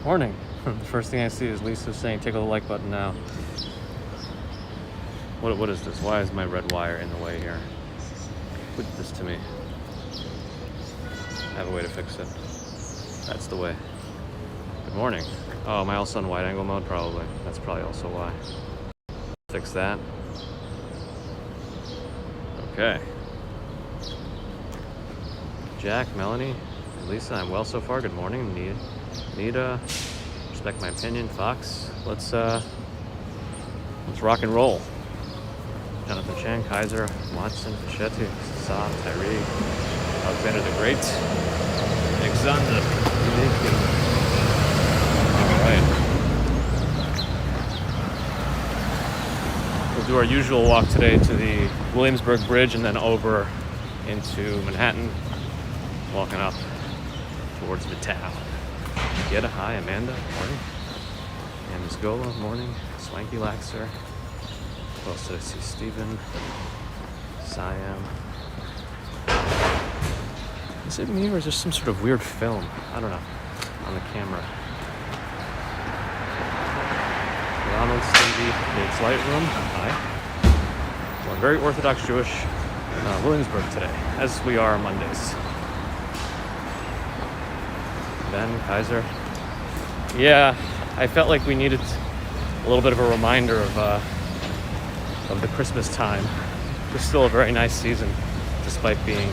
Morning. The first thing I see is Lisa saying, tickle the like button now. What is this? Why is my red wire in the way here? Who did this to me? I have a way to fix it. That's the way. Good morning. Oh, am I also on wide angle mode? Probably. That's probably also why. Fix that. Okay. Jack, Melanie, and Lisa, I'm well so far. Good morning. Nita, respect my opinion. Fox, let's rock and roll. Jonathan Chang, Kaiser, Watson, Fischetti, Saab, Tyree, Alexander the Great, Alexander. Alright. We'll do our usual walk today to the Williamsburg Bridge and then over into Manhattan, walking up towards Midtown. Yetta, hi, Amanda, morning. And Ms. Gola, morning. Swanky Laxer. Who else did I see? Steven. Siam. Is it me or is there some sort of weird film? I don't know. On the camera. Ronald, Stevie, it's Lightroom. Hi. We're very Orthodox Jewish in Williamsburg today, as we are on Mondays. Ben, Kaiser. Yeah, I felt like we needed a little bit of a reminder of the Christmas time. It's still a very nice season, despite being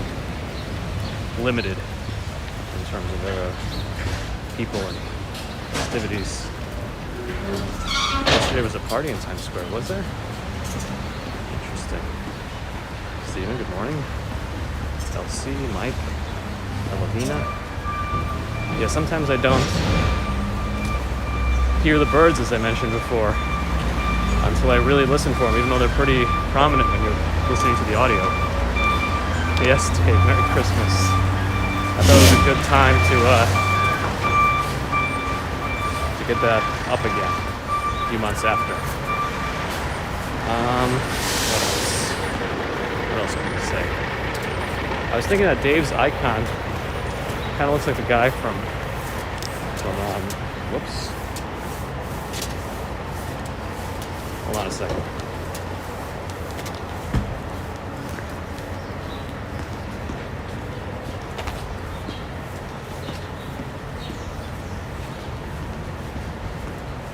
limited in terms of people and festivities. Yesterday was a party in Times Square, was there? Interesting. Steven, good morning. LC, Mike, Elavina. Yeah, sometimes I don't hear the birds, as I mentioned before, until I really listen for them, even though they're pretty prominent when you're listening to the audio. Yes, Dave, Merry Christmas. I thought it was a good time to get that up again a few months after. What else can I say? I was thinking that Dave's icon kind of looks like the guy from whoops. Hold on a second.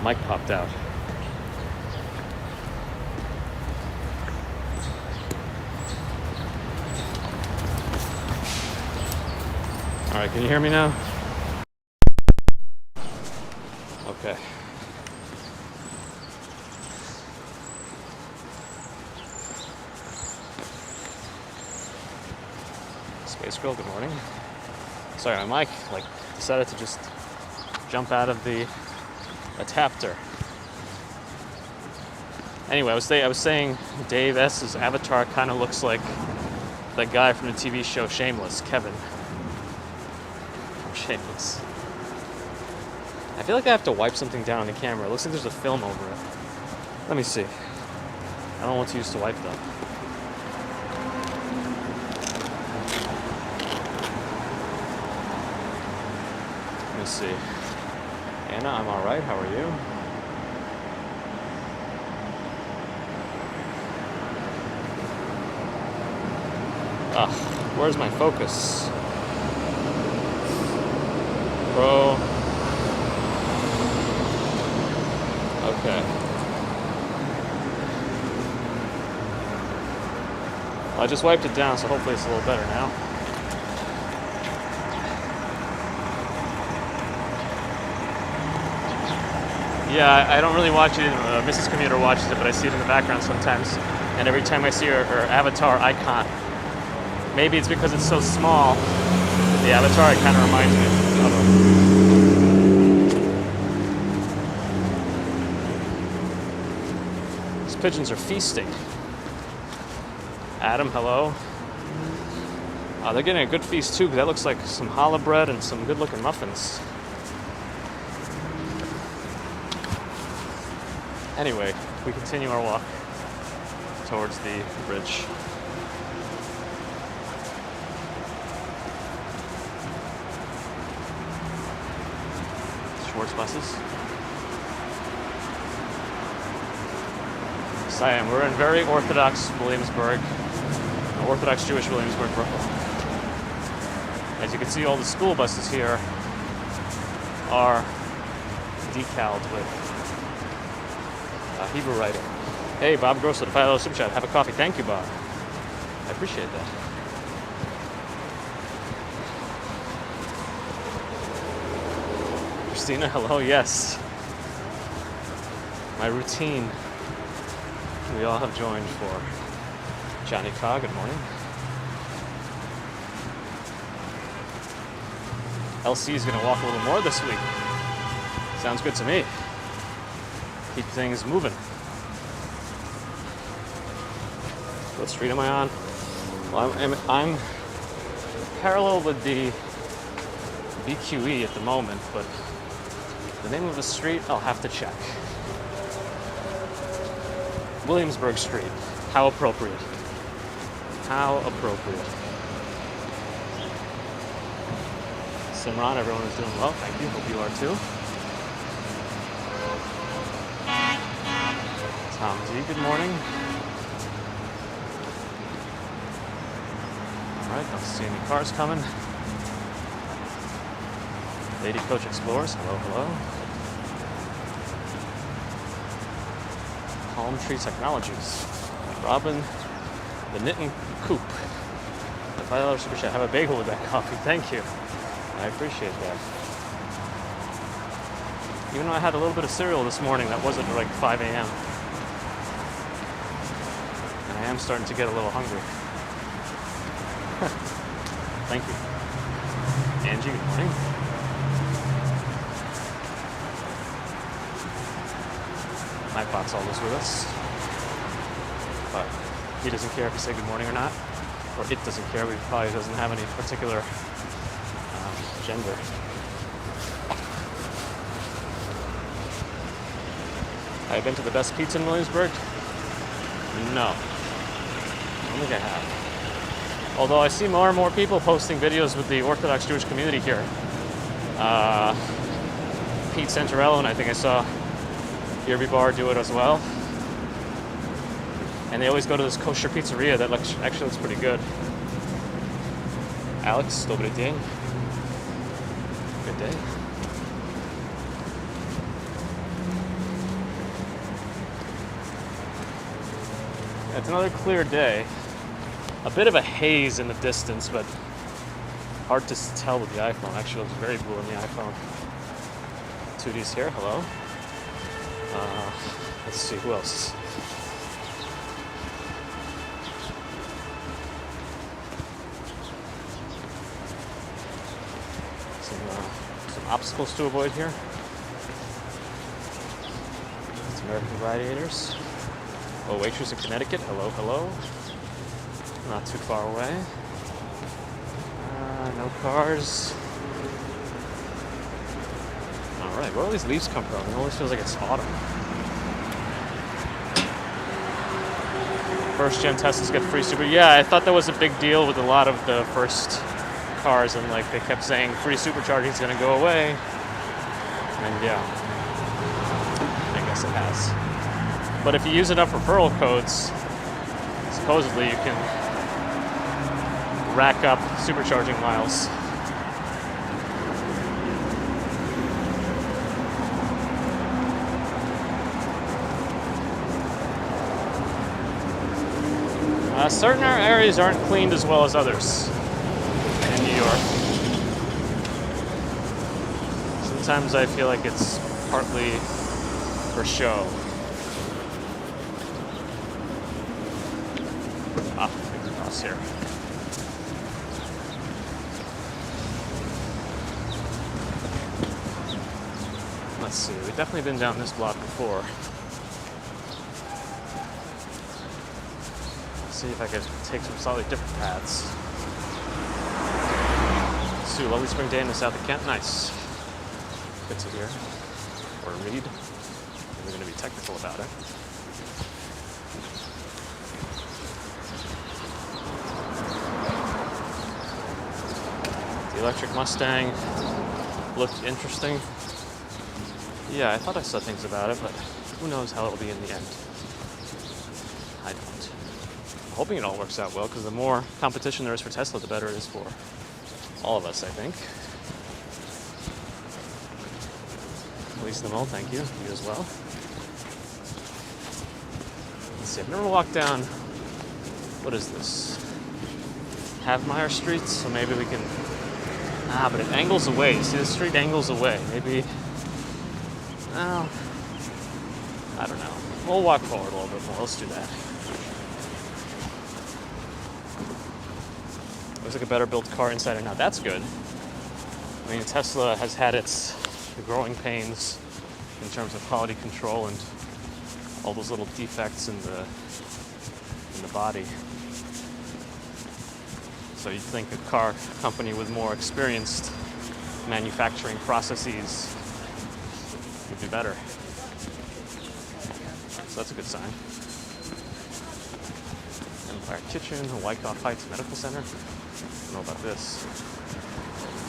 Mike popped out. All right, can you hear me now? Okay. Space Girl, good morning. Sorry, my mic decided to just jump out of the adapter. Anyway, I was saying Dave S.'s avatar kind of looks like that guy from the TV show Shameless, Kevin. Shameless. I feel like I have to wipe something down on the camera. It looks like there's a film over it. Let me see. I don't know what to use to wipe though. Let me see. Anna, I'm alright. How are you? Where's my focus? Bro. Okay. Well, I just wiped it down, so hopefully it's a little better now. Yeah, I don't really watch it. Mrs. Commuter watches it, but I see it in the background sometimes. And every time I see her avatar icon, maybe it's because it's so small, the avatar, it kind of reminds me of her. These pigeons are feasting. Adam, hello. They're getting a good feast too, because that looks like some challah bread and some good-looking muffins. Anyway, we continue our walk towards the bridge. Schwartz buses. Siam, we're in very Orthodox Williamsburg, Orthodox Jewish Williamsburg, Brooklyn. As you can see, all the school buses here are decaled with Hebrew writing. Hey, Bob Grosso, the $5 super chat. Have a coffee. Thank you, Bob. I appreciate that. Christina, hello. Yes. My routine. We all have joined for Johnny Ka. Good morning. LC is going to walk a little more this week. Sounds good to me. Keep things moving. What street am I on? Well, I'm parallel with the BQE at the moment, but the name of the street I'll have to check. Williamsburg Street. How appropriate. How appropriate. Simran, everyone is doing well. Thank you. Hope you are too. Tom D, good morning. Alright, don't see any cars coming. Lady Coach Explorers, hello, hello. Palm Tree Technologies. Robin, the Knitting Coop. The $5 super chat. Have a bagel with that coffee. Thank you. I appreciate that. Even though I had a little bit of cereal this morning, that wasn't like 5 a.m. And I am starting to get a little hungry. Thank you. Angie, good morning. Nightbot's always with us. But he doesn't care if you say good morning or not. Or it doesn't care. He probably doesn't have any particular gender. Have you been to the best pizza in Williamsburg? No. I don't think I have. Although I see more and more people posting videos with the Orthodox Jewish community here. Pete Santorello, and I think I saw Yerby Bar do it as well. And they always go to this kosher pizzeria that actually looks pretty good. Alex, добрый день. Good day. It's another clear day. A bit of a haze in the distance, but hard to tell with the iPhone. Actually, it looks very blue on the iPhone. 2D's here. Hello. Let's see who else. Some obstacles to avoid here. It's American Gladiators. Oh, waitress in Connecticut. Hello, hello. Not too far away. No cars. Alright, where all these leaves come from? It always feels like it's autumn. First gen Teslas get free super. Yeah, I thought that was a big deal with a lot of the first cars, and like they kept saying free supercharging is going to go away. And yeah, I guess it has. But if you use enough referral codes, supposedly you can rack up supercharging miles. Certain areas aren't cleaned as well as others in New York. Sometimes I feel like it's partly for show. Across here. Let's see, we've definitely been down this block before. See if I could take some slightly different paths. Sue, lovely spring day in the south of Kent. Nice. Good to hear. Or read. We're going to be technical about it. The electric Mustang looked interesting. Yeah, I thought I saw things about it, but who knows how it'll be in the end. I don't. I'm hoping it all works out well, because the more competition there is for Tesla, the better it is for all of us, I think. Elise Namol, thank you. You as well. Let's see, I've never walked down, what is this? Havmeyer Street, so maybe we can, but it angles away. You see, the street angles away. Maybe, well, I don't know. We'll walk forward a little bit more. Let's do that. Looks like a better built car inside and out. That's good. I mean, Tesla has had its growing pains in terms of quality control and all those little defects in the body. So you'd think a car company with more experienced manufacturing processes would be better. So that's a good sign. Empire Kitchen, Wyckoff Heights Medical Center. I don't know about this.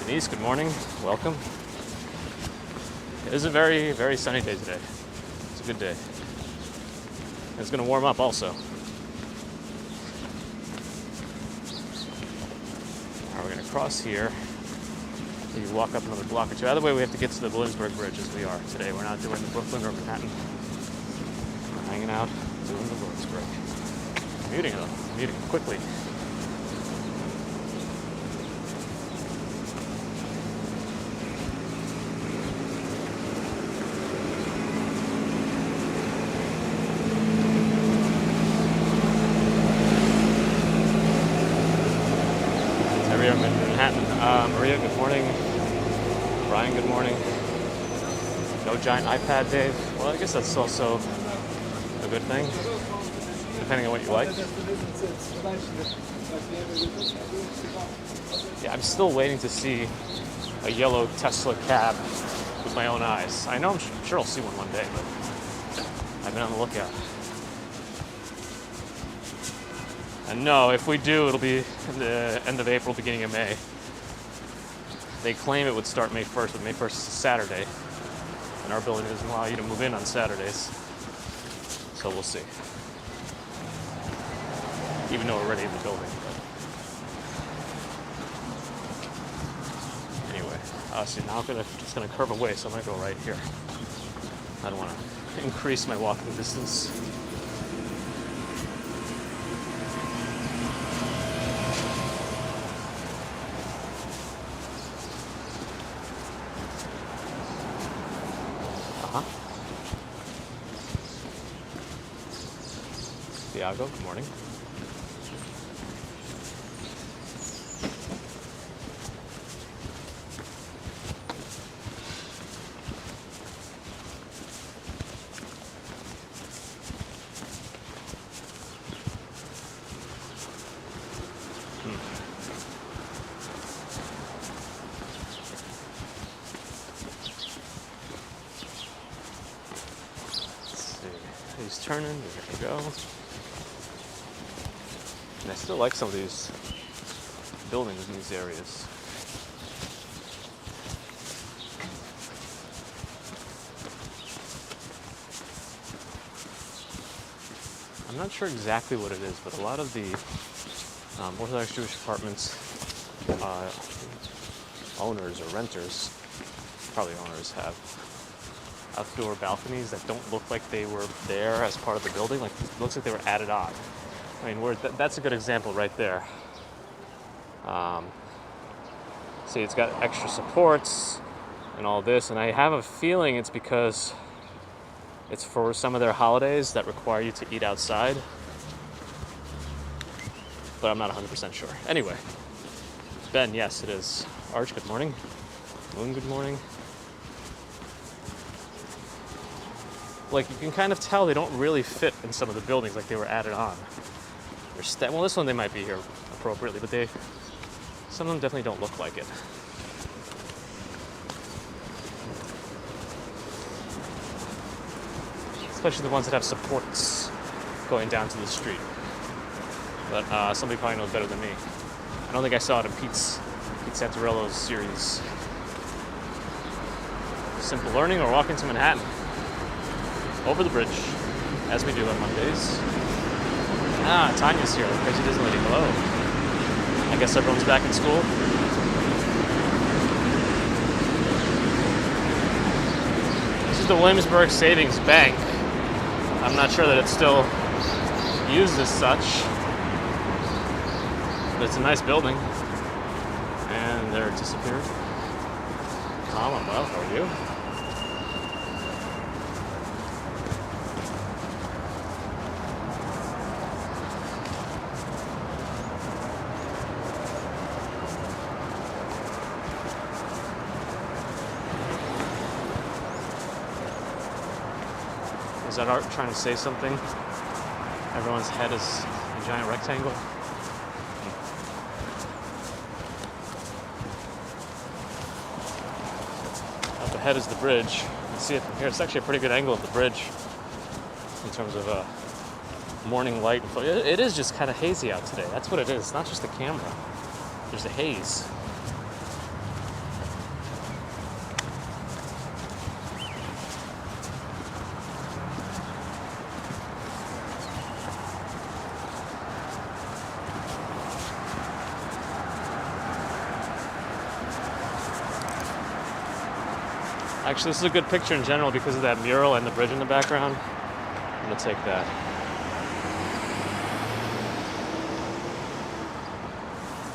Denise, good morning. Welcome. It is a very, very sunny day today. It's a good day. It's going to warm up also. All right, we're going to cross here. Maybe walk up another block or two. Either way, we have to get to the Williamsburg Bridge as we are today. We're not doing the Brooklyn or Manhattan. We're hanging out, doing the Williamsburg. Commuting quickly. Maria, good morning. Brian, good morning. No giant iPad, Dave. Well, I guess that's also a good thing, depending on what you like. Yeah, I'm still waiting to see a yellow Tesla cab with my own eyes. I know I'm sure I'll see one day, but I've been on the lookout. And no, if we do, it'll be in the end of April, beginning of May. They claim it would start May 1st, but May 1st is Saturday. And our building doesn't allow you to move in on Saturdays. So we'll see. Even though we're already in the building. But anyway, see, now I'm just going to curve away, so I'm going to go right here. I don't want to increase my walking distance. Thiago, good morning. Let's see. He's turning. There we go. And I still like some of these buildings in these areas. I'm not sure exactly what it is, but a lot of the Orthodox Jewish apartments owners or renters, probably owners, have outdoor balconies that don't look like they were there as part of the building. Like, it looks like they were added on. I mean, that's a good example right there. See, it's got extra supports and all this, and I have a feeling it's because it's for some of their holidays that require you to eat outside. But I'm not 100% sure. Anyway, Ben, yes, it is. Arch, good morning. Moon, good morning. Like, you can kind of tell they don't really fit in some of the buildings, like they were added on. Well, this one they might be here appropriately, but some of them definitely don't look like it. Especially the ones that have supports going down to the street. But somebody probably knows better than me. I don't think I saw it in Pete Santarello's series. simple learning or walking to Manhattan. Over the bridge, as we do on Mondays. Ah, Tanya's here, the crazy Disney lady. Hello. I guess everyone's back in school. This is the Williamsburg Savings Bank. I'm not sure that it's still used as such, but it's a nice building. And there it disappeared. I'm well, how are you? Is that art trying to say something? Everyone's head is a giant rectangle. Up ahead is the bridge. You can see it from here. It's actually a pretty good angle of the bridge in terms of morning light. It is just kind of hazy out today. That's what it is. It's not just the camera. There's a haze. Actually, this is a good picture in general because of that mural and the bridge in the background. I'm gonna take that.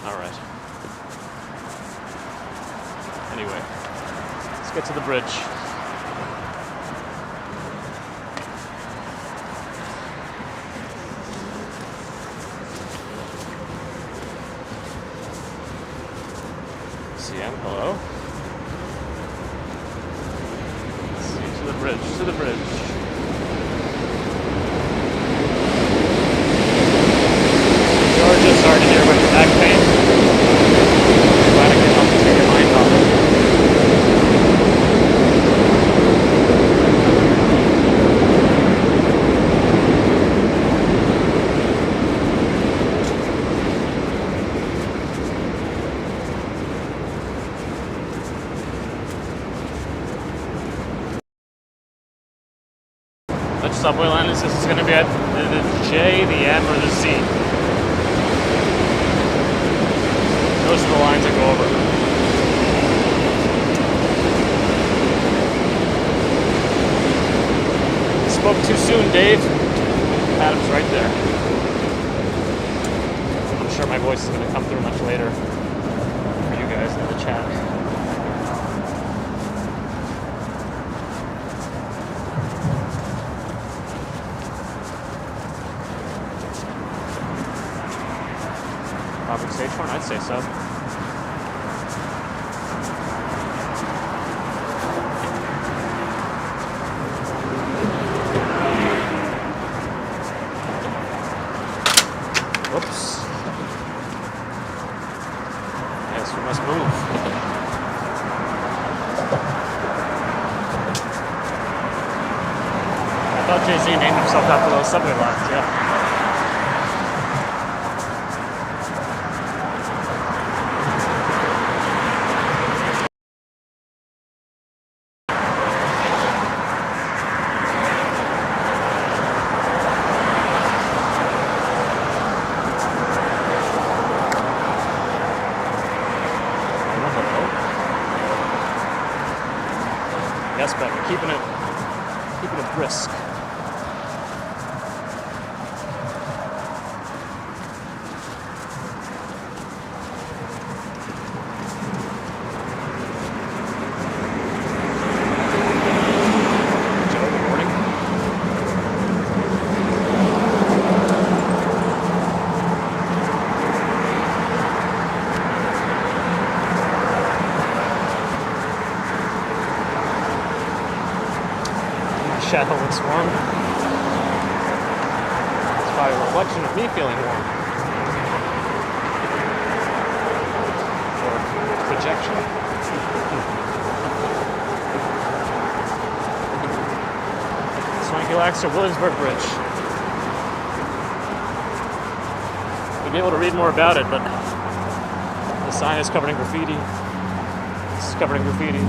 All right. Anyway, let's get to the bridge. CM, hello. To the bridge. Georgia, sorry to hear about your back pain. Glad I can help you take your mind off it. Which subway line is this? It's going to be at the J, the M, or the Z. Those are the lines that go over. Spoke too soon, Dave. Adam's right there. I'm sure my voice is going to come through much later for you guys in the chat. Robert Stage one? I'd say so. Whoops. Yes, we must move. I thought Jay-Z named himself after those subway lines, yeah. Yes, but we're keeping it brisk. Joe, good morning. Shadow looks warm. It's probably a reflection of me feeling warm. Or projection. Swanky Lax or Williamsburg Bridge. You'll be able to read more about it, but the sign is covered in graffiti. It's covered in graffiti.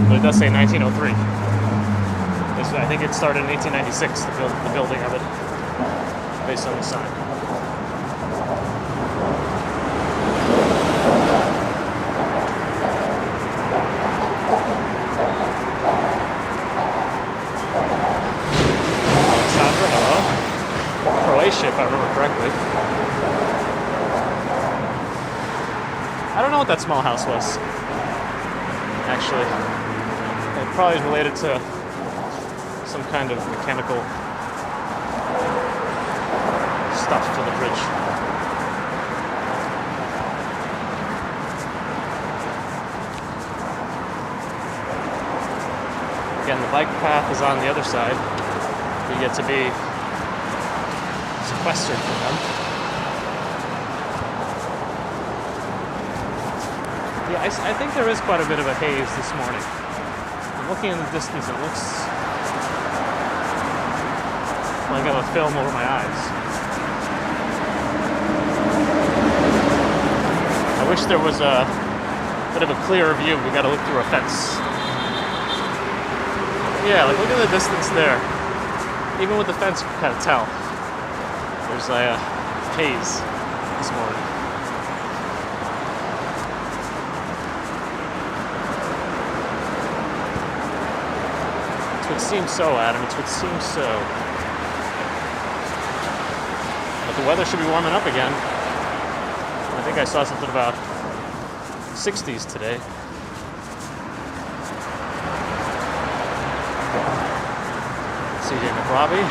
but it does say 1903. I think it started in 1896, the building of it, based on the sign. Alexandra, hello. Croatia, if I remember correctly. I don't know what that small house was, actually. It probably is related to some kind of mechanical stuff to the bridge. Again, the bike path is on the other side. You get to be sequestered from them. Yeah, I think there is quite a bit of a haze this morning. I'm looking in the distance, it looks like I have a film over my eyes. I wish there was a bit of a clearer view. We gotta look through a fence. Yeah, like look at the distance there. Even with the fence, you can kind of tell. There's a haze this morning. It would seem so, Adam. It would seem so. But the weather should be warming up again. I think I saw something about 60s today. CJ McRobbie.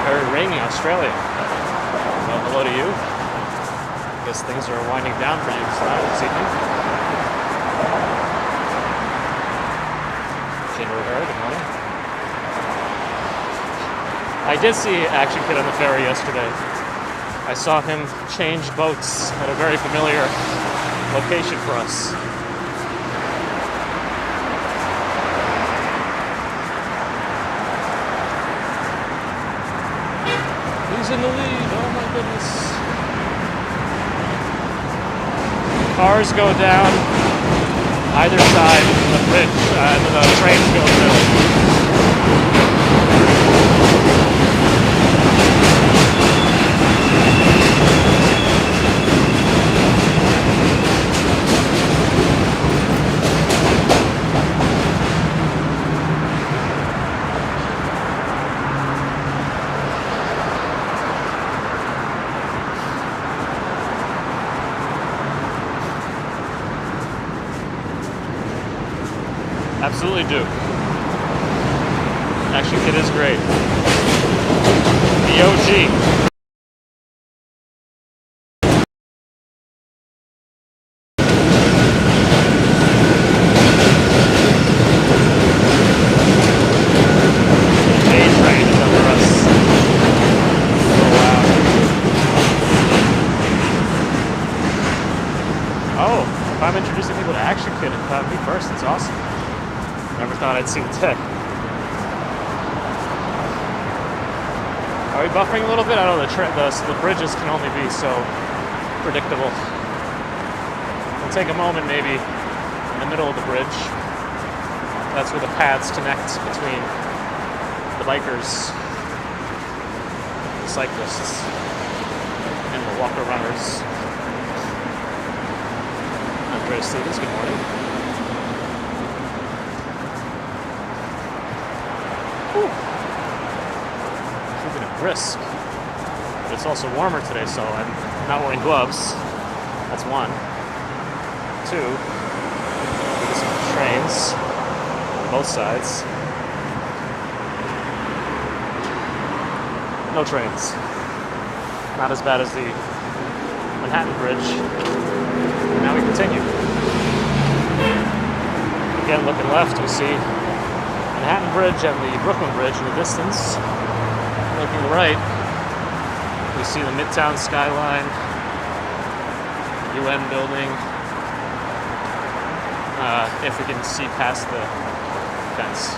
Very rainy Australia. Well, hello to you. I guess things are winding down for you this evening. Jane Rivera, good morning. I did see Action Kid on the ferry yesterday. I saw him change boats at a very familiar location for us. He's in the lead, oh my goodness. Cars go down either side of the bridge, and the trains go through. Absolutely do. Action Kid is great. The OG. A-Train is under us. Oh, wow. Oh, if I'm introducing people to Action Kid, me first, it's awesome. Never thought I'd see the tech. Are we buffering a little bit? I don't know, the bridges can only be so predictable. We'll take a moment maybe in the middle of the bridge. That's where the paths connect between the bikers, the cyclists, and the walker runners. Andrea Stevens, good morning. Keeping it brisk. But it's also warmer today, so I'm not wearing gloves. That's one. Two, look at some trains on both sides. No trains. Not as bad as the Manhattan Bridge. And now we continue. Again, looking left, we see Manhattan Bridge and the Brooklyn Bridge in the distance. Looking right, we see the Midtown skyline, UN building, if we can see past the fence.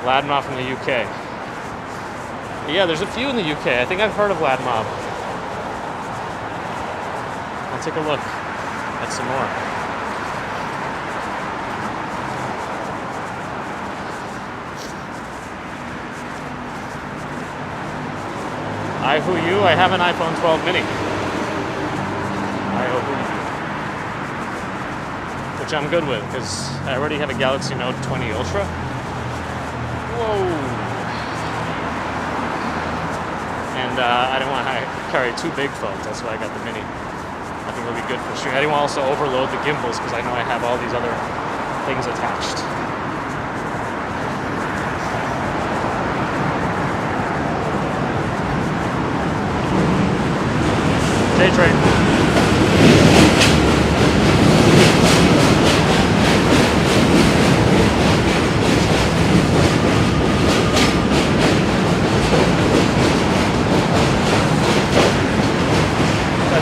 Lad Mob from the UK. Yeah, there's a few in the UK. I think I've heard of Lad Mob. I'll take a look at some more. I who you? I have an iPhone 12 mini. I who you. Which I'm good with because I already have a Galaxy Note 20 Ultra. Whoa. And I didn't want to carry two big phones. That's why I got the mini. I think it'll be good for shooting. I didn't want to also overload the gimbals because I know I have all these other things attached. J-Train.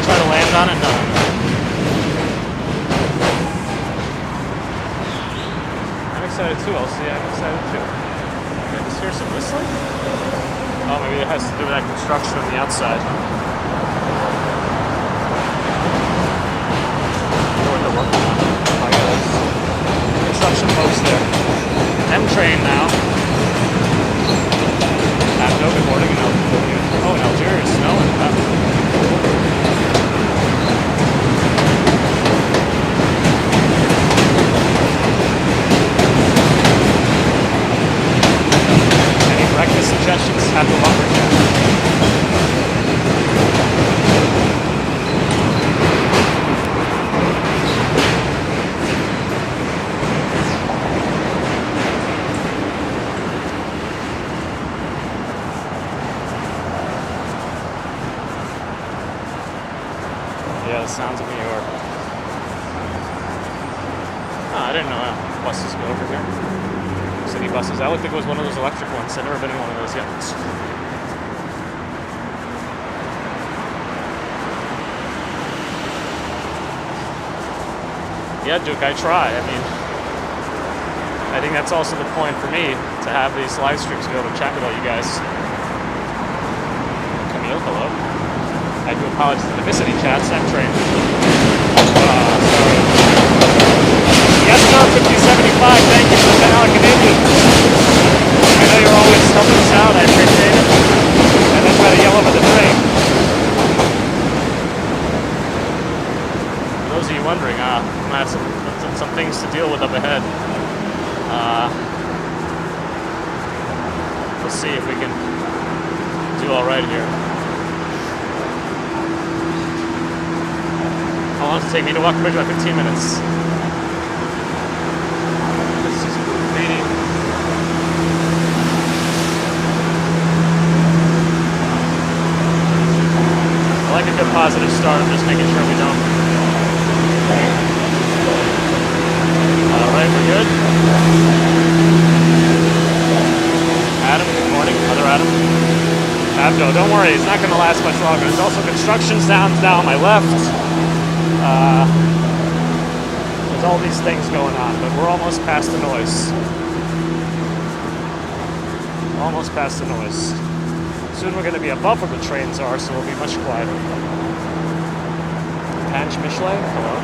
Try to land on it? No. I'm excited too, LC. I'm excited too. Can I just hear some whistling? Oh, maybe it has to do with that construction on the outside. I know what they're working on. Oh, yeah, there's construction folks there. M-Train now. No, good morning in Algeria. Oh, in Algeria, it's snowing. Breakfast suggestions at the lumberjack. Yeah, the sounds of New York. Oh, I didn't know buses go over here. City buses. I would think it was one of those electric ones. I've never been in one of those yet. Yeah, Duke, I try. I mean, I think that's also the point for me to have these live streams to be able to chat with all you guys. Camille, hello. I do apologize if I miss any chats. I'm trained. Sorry. Yes, sir, 5075, thank you for the Alec and Indian. I know you're always helping us out, I appreciate it. And then try to yell over the train. For those of you wondering, I'm going to have some things to deal with up ahead. We'll see if we can do alright here. How long does it take me to walk the bridge? About 15 minutes. I like a good positive start. I'm just making sure we don't. Alright, we're good. Adam, good morning. Other Adam. Abdo, don't worry, it's not going to last much longer. There's also construction sounds down on my left. There's all these things going on, but we're almost past the noise. Almost past the noise. Soon we're going to be above where the trains are, so we'll be much quieter. Panch Michelet, hello.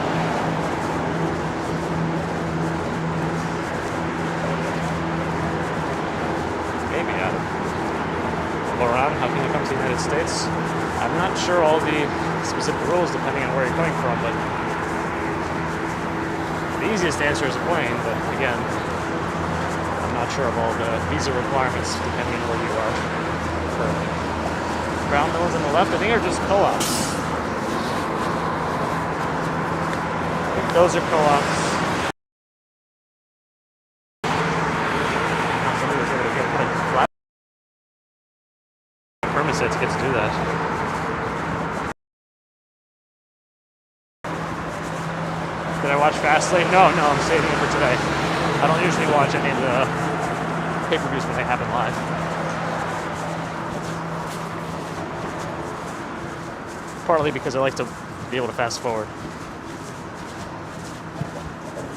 Maybe Adam. Laurent, how can you come to the United States? I'm not sure all the specific rules depending on where you're coming from, but the easiest answer is a plane, but again, I'm not sure of all the visa requirements depending on where you are. Brown, the ones on the left, I think are just co-ops. I think those are co-ops. Somebody was able to get a flat permit set to get to do that. Did I watch Fastlane? No, I'm saving it for today. I don't usually watch any of the pay-per-views when they happen live. Partly because I like to be able to fast forward.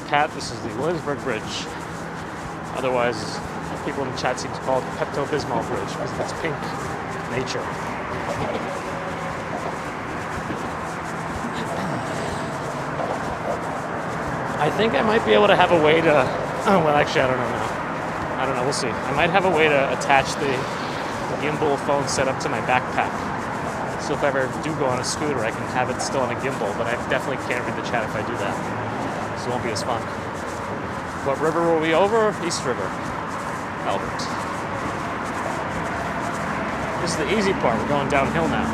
Pat, this is the Linsberg Bridge. Otherwise, people in the chat seem to call it the Pepto-Bismol Bridge because of its pink nature. I think I might be able to have a way to... well, actually, I don't know now. I don't know, we'll see. I might have a way to attach the gimbal phone setup to my backpack. So if I ever do go on a scooter, I can have it still on a gimbal, but I definitely can't read the chat if I do that. So it won't be as fun. What river were we over? East River. Albert. This is the easy part. We're going downhill now.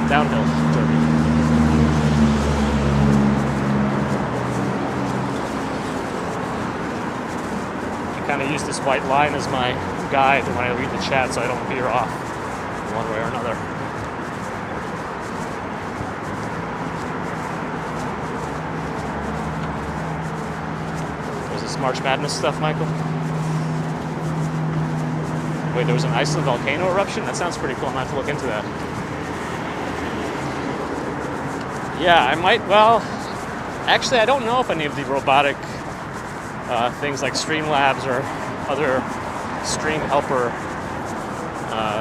Downhill derby. I kind of use this white line as my guide when I read the chat so I don't veer off one way or another. Was this March Madness stuff, Michael? Wait, there was an Iceland volcano eruption? That sounds pretty cool. I'm going to have to look into that. Yeah, I might, well, actually I don't know if any of the robotic things like Streamlabs or other stream helper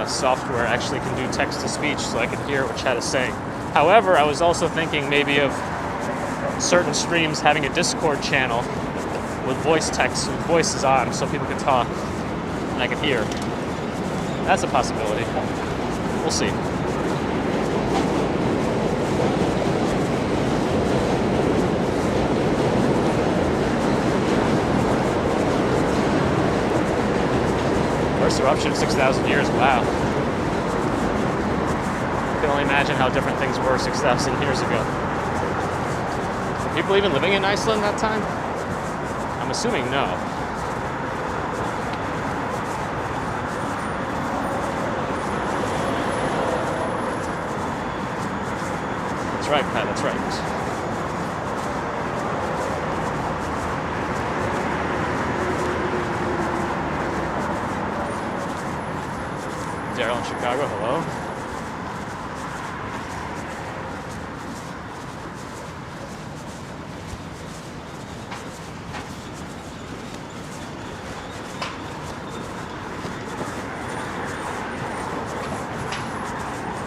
software actually can do text-to-speech so I can hear what chat is saying. However, I was also thinking maybe of certain streams having a Discord channel with voice text with voices on so people can talk and I can hear. That's a possibility. We'll see. First eruption in 6,000 years. Wow. I can only imagine how different things were 6,000 years ago. Were people even living in Iceland that time? I'm assuming no. That's right, Pat, that's right. Daryl in Chicago, hello.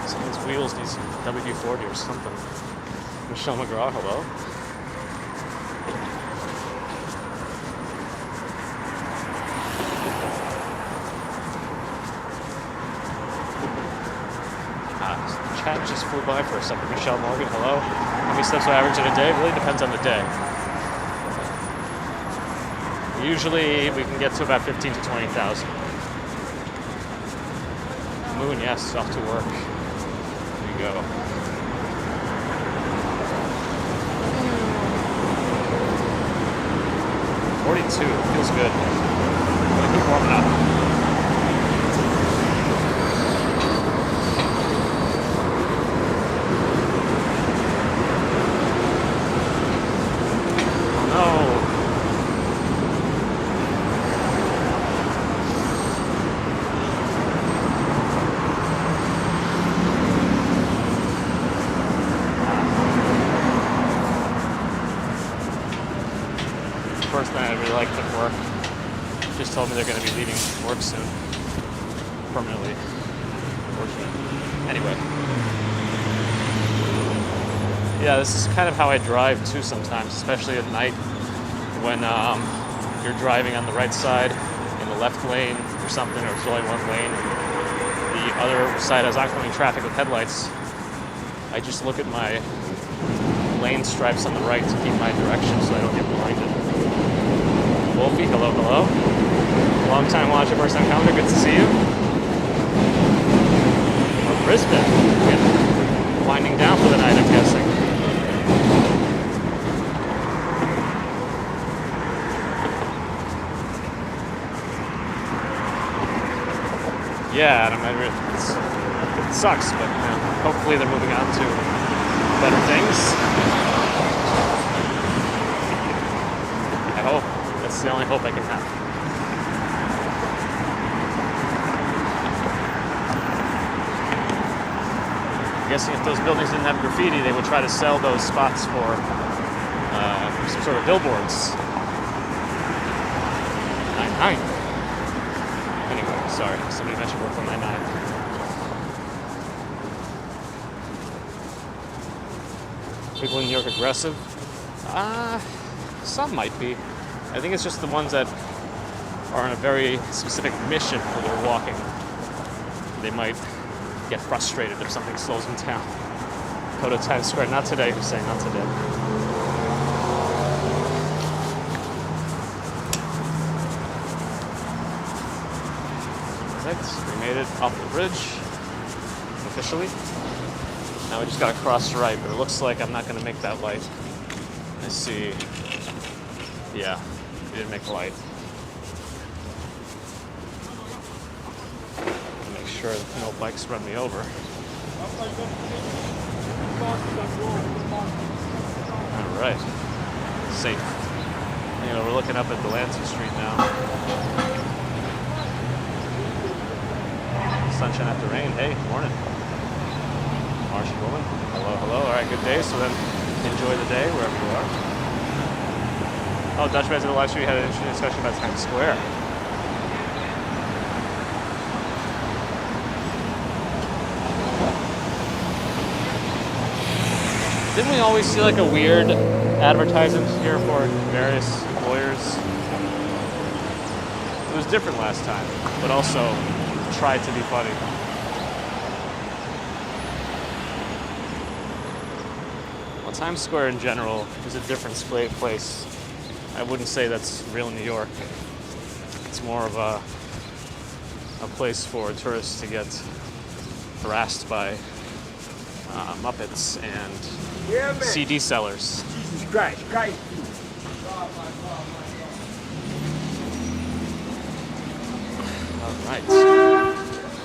Some of these wheels, these WD-40 or something. Michelle McGraw, hello. Chat just flew by for a second. Michelle Morgan, hello. How many steps do I average in a day? It really depends on the day. Usually we can get to about 15 to 20,000. Moon, yes, off to work. There you go. Feels good. I'm gonna keep warming up. Told me they're going to be leaving work soon, permanently. Unfortunately. Anyway, yeah, this is kind of how I drive too sometimes, especially at night when you're driving on the right side in the left lane or something, or there's only one lane. The other side has oncoming traffic with headlights. I just look at my lane stripes on the right to keep my direction so I don't get blinded. Wolfie, hello, hello. Long time watcher, first time commenter, good to see you. From Brisbane, yeah. Winding down for the night, I'm guessing. Yeah, Adam, it sucks, but hopefully they're moving on to better things. I hope. That's the only hope I can have. I'm guessing if those buildings didn't have graffiti, they would try to sell those spots for some sort of billboards. 9-9. Anyway, sorry. Somebody mentioned work on 9-9. People in New York aggressive? Some might be. I think it's just the ones that are on a very specific mission where they're walking. They might get frustrated if something slows him down. Go to Times Square. Not today, Hussein, not today. Alright, we made it off the bridge, officially. Now we just gotta cross right, but it looks like I'm not gonna make that light. Let's see. Yeah, we didn't make the light. Make sure that no bikes run me over. Alright. Safe. You know, we're looking up at Delancey Street now. Sunshine after rain. Hey, morning. Martian woman. Hello, hello. Alright, good day. So then enjoy the day wherever you are. Oh, Dutchman's in the live stream had an interesting discussion about Times Square. Didn't we always see like a weird advertisement here for various employers? It was different last time, but also tried to be funny. Well, Times Square in general is a different place. I wouldn't say that's real New York. It's more of a place for tourists to get harassed by Muppets and CD sellers. Jesus Christ. All right.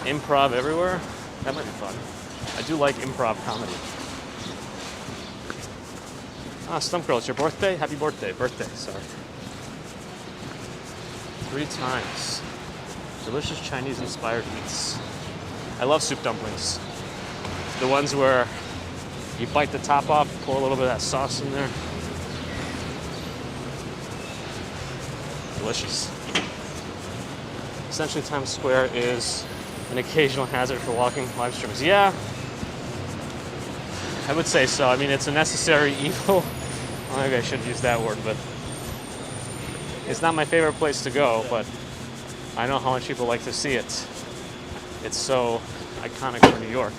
Improv everywhere. That might be fun. I do like improv comedy. Stump Girl, it's your birthday? Happy birthday. Sorry. 3 times. Delicious Chinese-inspired eats. I love soup dumplings. The ones where you bite the top off, pour a little bit of that sauce in there. Delicious. Essentially, Times Square is an occasional hazard for walking live streamers. Yeah, I would say so. I mean, it's a necessary evil. Well, maybe I shouldn't use that word, but it's not my favorite place to go, but I know how much people like to see it. It's so iconic for New York.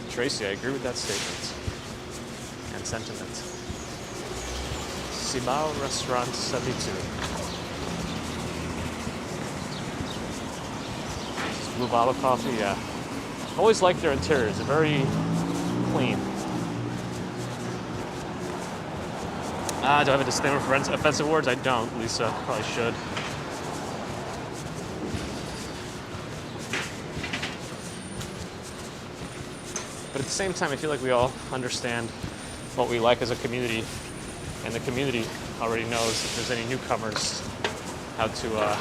Tracy, I agree with that statement and sentiment. Cibao Restaurant 72. Blue Bottle Coffee, yeah. I always like their interiors. They're very clean. Do I have a disclaimer for offensive words? I don't. Lisa probably should. But at the same time, I feel like we all understand what we like as a community, and the community already knows if there's any newcomers, how to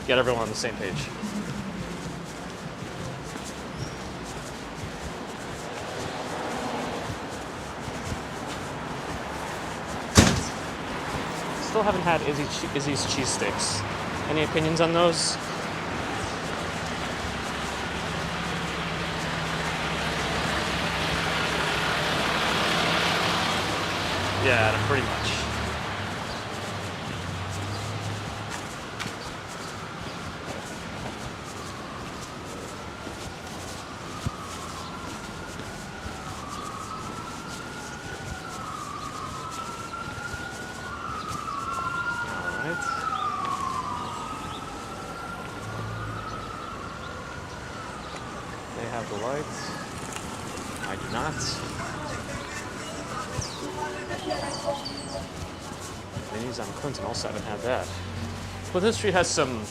get everyone on the same page. Still haven't had Izzy's cheesesteaks. Any opinions on those? Yeah, pretty much. They have the lights. I do not. Minis on Clinton also haven't had that. Clinton Street has some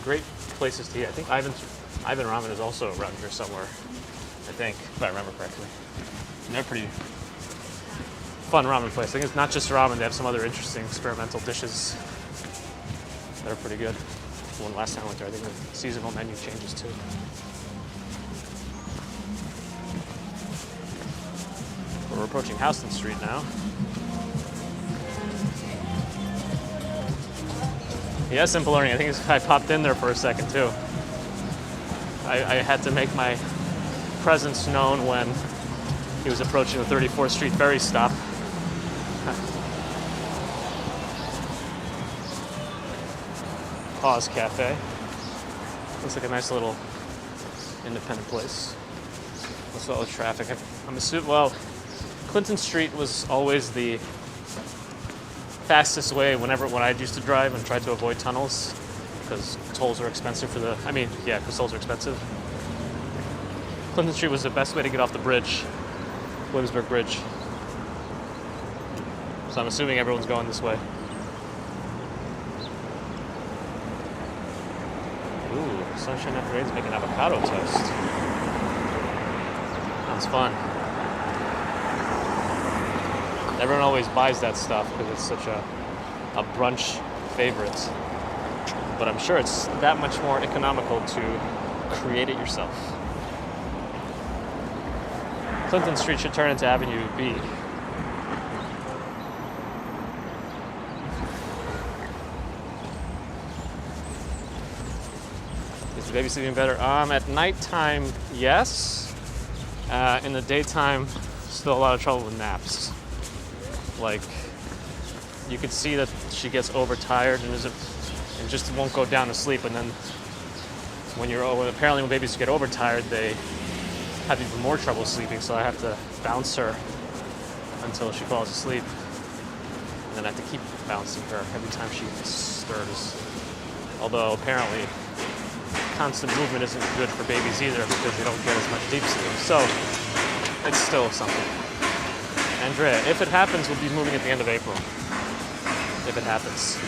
great places to eat. I think Ivan Ramen is also around here somewhere. I think, if I remember correctly. And they're pretty fun ramen place. I think it's not just ramen. They have some other interesting experimental dishes that are pretty good. The one last time I went there, I think the seasonal menu changes too. We're approaching Houston Street now. Yeah, Simple Learning. I think I popped in there for a second too. I had to make my presence known when he was approaching the 34th Street ferry stop. Pause Cafe. Looks like a nice little independent place. What's all the traffic? I'm assuming, well, Clinton Street was always the fastest way when I used to drive and tried to avoid tunnels because tolls are expensive because tolls are expensive. Clinton Street was the best way to get off the bridge, Williamsburg Bridge. So I'm assuming everyone's going this way. Ooh, sunshine after rain's making avocado toast. Sounds fun. Everyone always buys that stuff because it's such a brunch favorite. But I'm sure it's that much more economical to create it yourself. Clinton Street should turn into Avenue B. Is the baby sleeping better? At nighttime, yes. In the daytime, still a lot of trouble with naps. Like, you could see that she gets overtired and just won't go down to sleep. And then apparently when babies get overtired, they have even more trouble sleeping. So I have to bounce her until she falls asleep. And then I have to keep bouncing her every time she stirs. Although apparently constant movement isn't good for babies either because they don't get as much deep sleep. So it's still something. Andrea, if it happens, we'll be moving at the end of April. If it happens.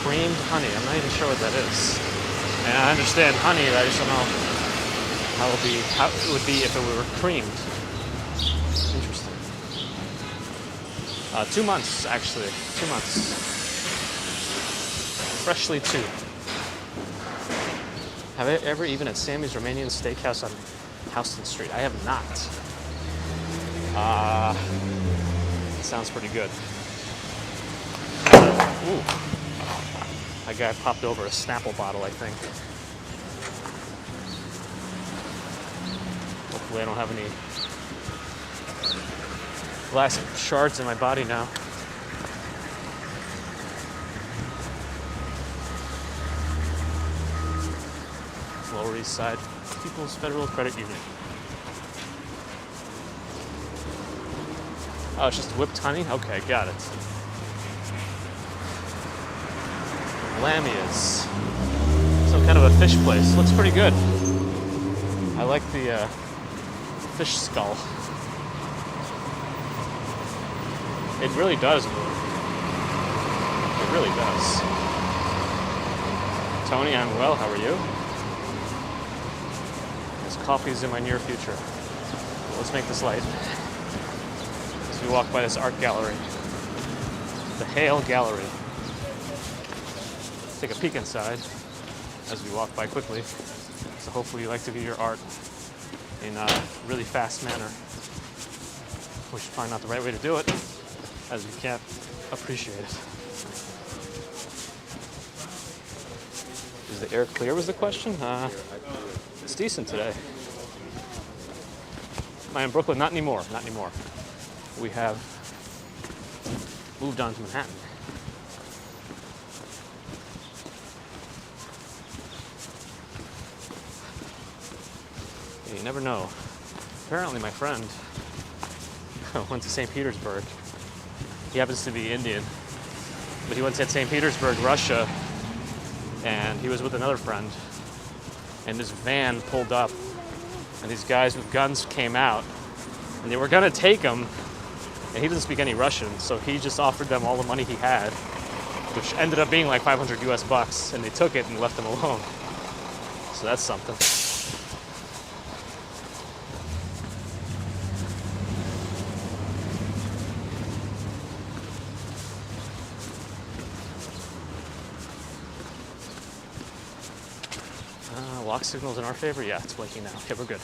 Creamed honey. I'm not even sure what that is. And I understand honey, but I just don't know how it would be if it were creamed. Interesting. 2 months, actually. 2 months. Freshly 2. Have I ever eaten at Sammy's Romanian Steakhouse on Houston Street? I have not. Sounds pretty good. Ooh. That guy popped over a Snapple bottle, I think. Hopefully I don't have any glass shards in my body now. Lower East Side People's Federal Credit Union. Oh, it's just whipped honey? Okay, got it. Lamia's. Some kind of a fish place. Looks pretty good. I like the fish skull. It really does move. It really does. Tony, I'm well. How are you? There's coffees in my near future. Let's make this light. As we walk by this art gallery. The Hale Gallery. Take a peek inside as we walk by quickly. So hopefully you like to view your art in a really fast manner, which is probably not the right way to do it, as you can't appreciate it. Is the air clear was the question? It's decent today. Am I in Brooklyn? Not anymore, not anymore. We have moved on to Manhattan. You never know. Apparently my friend went to St. Petersburg. He happens to be Indian, but he went to St. Petersburg, Russia, and he was with another friend. And this van pulled up, and these guys with guns came out, and they were gonna take him, and he didn't speak any Russian, so he just offered them all the money he had, which ended up being like 500 US bucks, and they took it and left him alone. So that's something. Walk signals in our favor? Yeah, it's blinking now. Okay, we're good.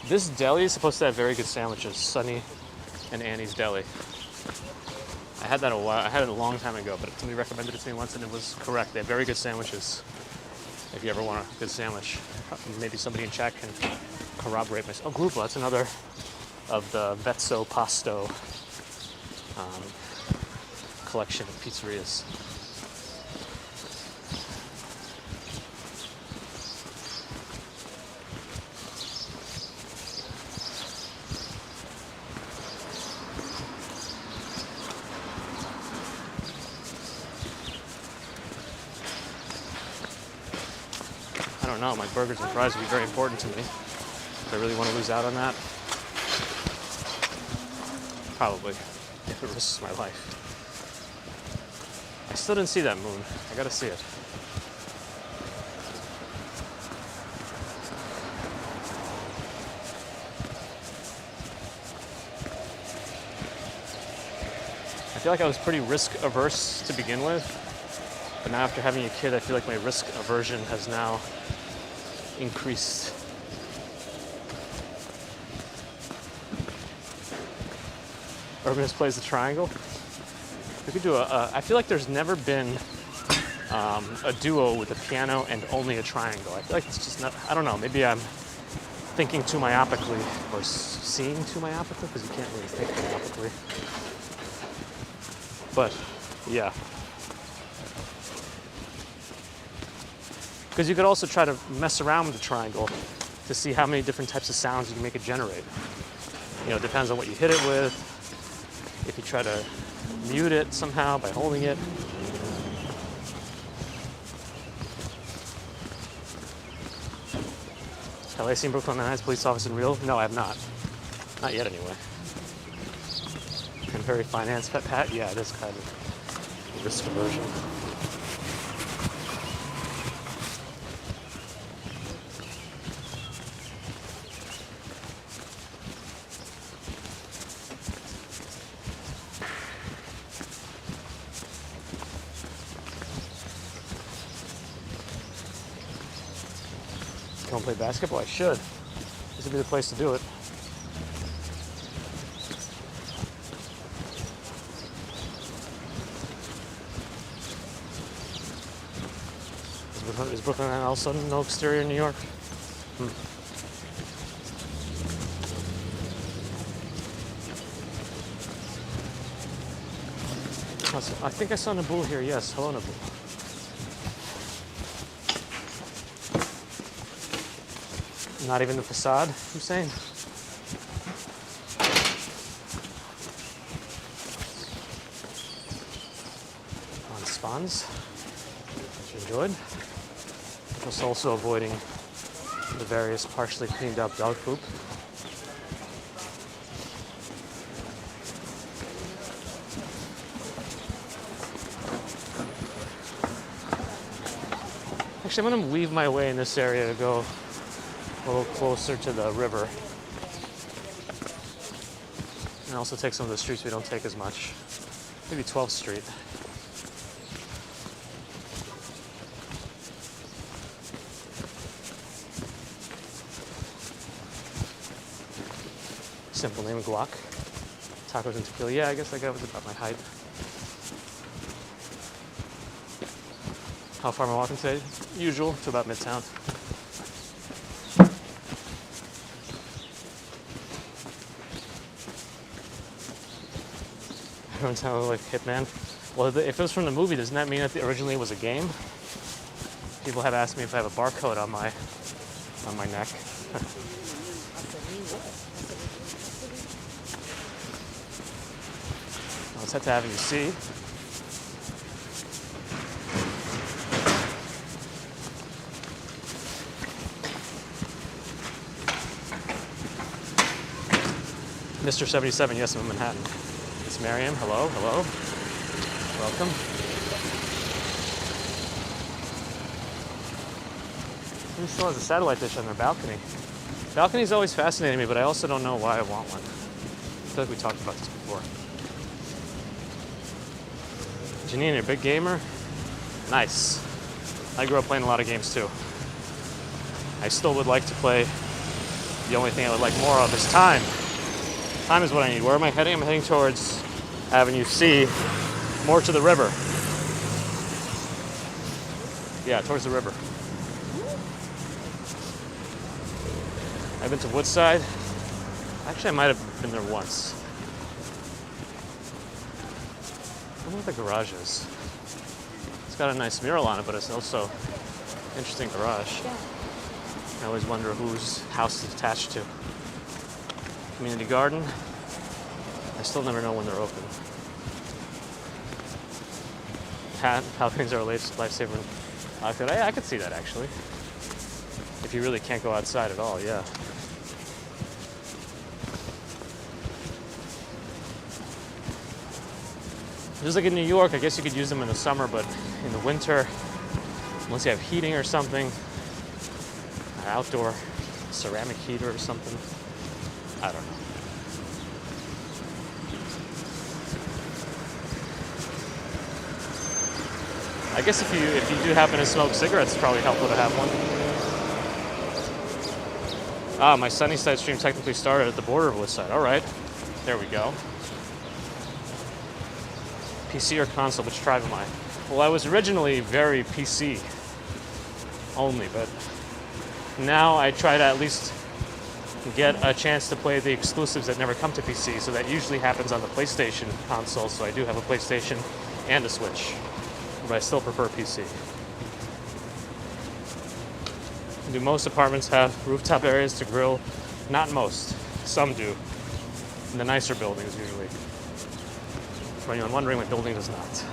This deli is supposed to have very good sandwiches. Sunny and Annie's Deli. I had that a long time ago, but somebody recommended it to me once and it was correct. They have very good sandwiches. If you ever want a good sandwich. Maybe somebody in chat can corroborate my... Oh, Grupla, that's another of the Vezzo Pasto um, collection of pizzerias. I don't know, my burgers and fries would be very important to me. Do I really want to lose out on that? Probably, if it risks my life. I still didn't see that moon. I gotta see it. I feel like I was pretty risk averse to begin with, but now after having a kid, I feel like my risk aversion has now increased. Urbanist plays the triangle. We could do I feel like there's never been a duo with a piano and only a triangle. I feel like it's just not, I don't know, maybe I'm thinking too myopically or seeing too myopically, because you can't really think myopically. But, yeah. Because you could also try to mess around with the triangle to see how many different types of sounds you can make it generate. You know, it depends on what you hit it with. If you try to mute it somehow by holding it. Have I seen Brooklyn Nine-Nine's police officer in real? No, I have not. Not yet, anyway. And very finance pat? Yeah, it is kind of risk aversion. Don't play basketball? I should. This would be the place to do it. Is Brooklyn all of a sudden no exterior in New York? I think I saw Nabul here, yes. Hello, Nabul. Not even the facade, I'm saying. On spawns, which you enjoyed. Just also avoiding the various partially cleaned up dog poop. Actually, I'm going to weave my way in this area to go a little closer to the river. And also take some of the streets we don't take as much. Maybe 12th Street. Simple name, guac. Tacos and tequila. Yeah, I guess that guy was about my height. How far am I walking today? Usual, to about Midtown. Everyone's kind of like Hitman. Well, if it was from the movie, doesn't that mean that originally it was a game? People have asked me if I have a barcode on my neck. Let's head to Avenue C. Mr. 77, yes, I'm in Manhattan. It's Miriam. Hello, hello. Welcome. Who still has a satellite dish on their balcony? Balconies always fascinated me, but I also don't know why I want one. I feel like we talked about this before. Janine, you're a big gamer? Nice. I grew up playing a lot of games too. I still would like to play. The only thing I would like more of is time. Time is what I need. Where am I heading? I'm heading towards Avenue C, more to the river. Yeah, towards the river. I've been to Woodside. Actually, I might have been there once. I wonder what the garage is. It's got a nice mural on it, but it's also an interesting garage. Yeah. I always wonder whose house it's attached to. Community garden. I still never know when they're open. Balconies are a lifesaver. I could see that actually. If you really can't go outside at all, yeah. Just like in New York, I guess you could use them in the summer, but in the winter, unless you have heating or something, an outdoor ceramic heater or something, I don't know. I guess if you do happen to smoke cigarettes, it's probably helpful to have one. Ah, my Sunnyside stream technically started at the border of Woodside. All right, there we go. PC or console, which tribe am I? Well, I was originally very PC only, but now I try to at least get a chance to play the exclusives that never come to PC, so that usually happens on the PlayStation console, so I do have a PlayStation and a Switch, but I still prefer PC. Do most apartments have rooftop areas to grill? Not most. Some do. In the nicer buildings, usually. For anyone wondering, my building does not.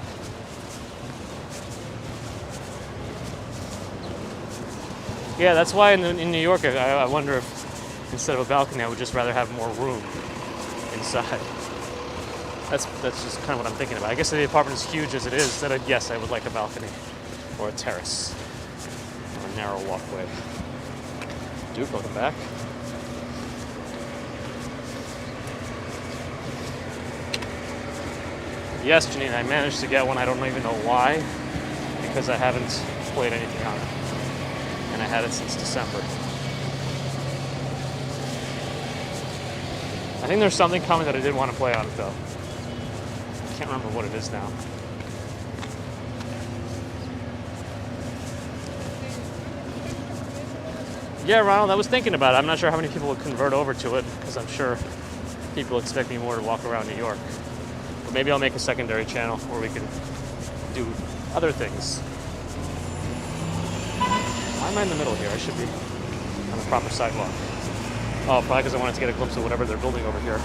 Yeah, that's why in New York, I wonder if instead of a balcony, I would just rather have more room inside. That's just kind of what I'm thinking about. I guess if the apartment is huge as it is, then yes, I would like a balcony or a terrace or a narrow walkway. Duke, welcome back. Yes, Janine, I managed to get one. I don't even know why, because I haven't played anything on it. And I had it since December. I think there's something coming that I did want to play on it, though. I can't remember what it is now. Yeah, Ronald, I was thinking about it. I'm not sure how many people would convert over to it, because I'm sure people expect me more to walk around New York. But maybe I'll make a secondary channel where we can do other things. Why am I in the middle here? I should be on the proper sidewalk. Oh, probably because I wanted to get a glimpse of whatever they're building over here.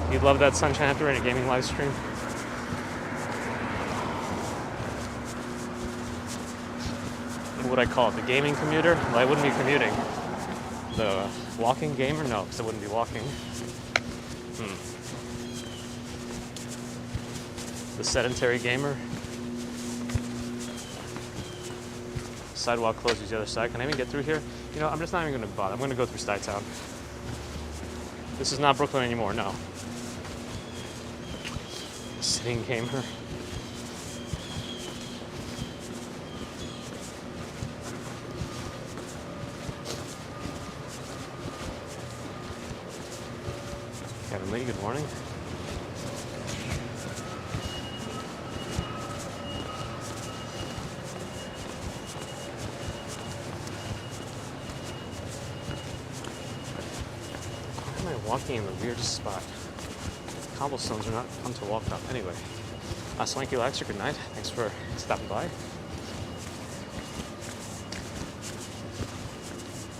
You'd love that sunshine after a gaming live stream? What would I call it? The gaming commuter? Well, I wouldn't be commuting. The walking gamer? No, because I wouldn't be walking. The sedentary gamer? Sidewalk closes the other side. Can I even get through here? You know, I'm just not even going to bother. I'm going to go through Stuytown. This is not Brooklyn anymore, no. Sitting gamer. Kevin Lee, good morning. Why am I walking in the weirdest spot? Cobblestones are not fun to walk up. Anyway, Swanky Laxer, good night. Thanks for stopping by.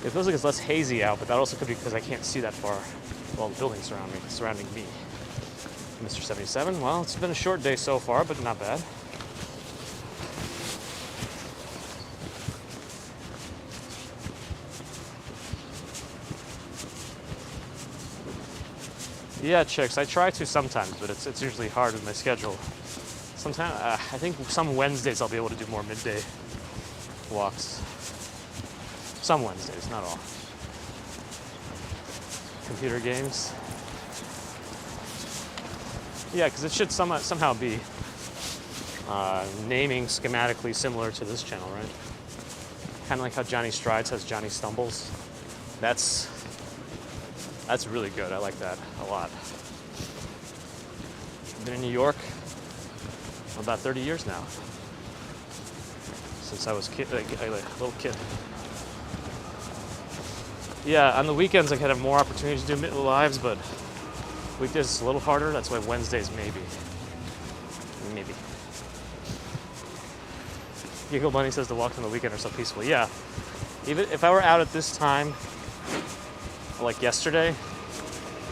It feels like it's less hazy out, but that also could be because I can't see that far. Well, the buildings surrounding me. Mr. 77, well, it's been a short day so far, but not bad. Yeah, chicks, I try to sometimes, but it's usually hard with my schedule. Sometimes, I think some Wednesdays I'll be able to do more midday walks. Some Wednesdays, not all. Computer games. Yeah, because it should somehow be naming schematically similar to this channel, right? Kind of like how Johnny Strides has Johnny Stumbles. That's really good. I like that a lot. I've been in New York for about 30 years now. Since I was a little kid. Yeah, on the weekends I could have more opportunities to do lives, but weekdays it's a little harder. That's why Wednesdays maybe. Maybe. Giggle Bunny says the walks on the weekend are so peaceful. Yeah. Even if I were out at this time, like yesterday,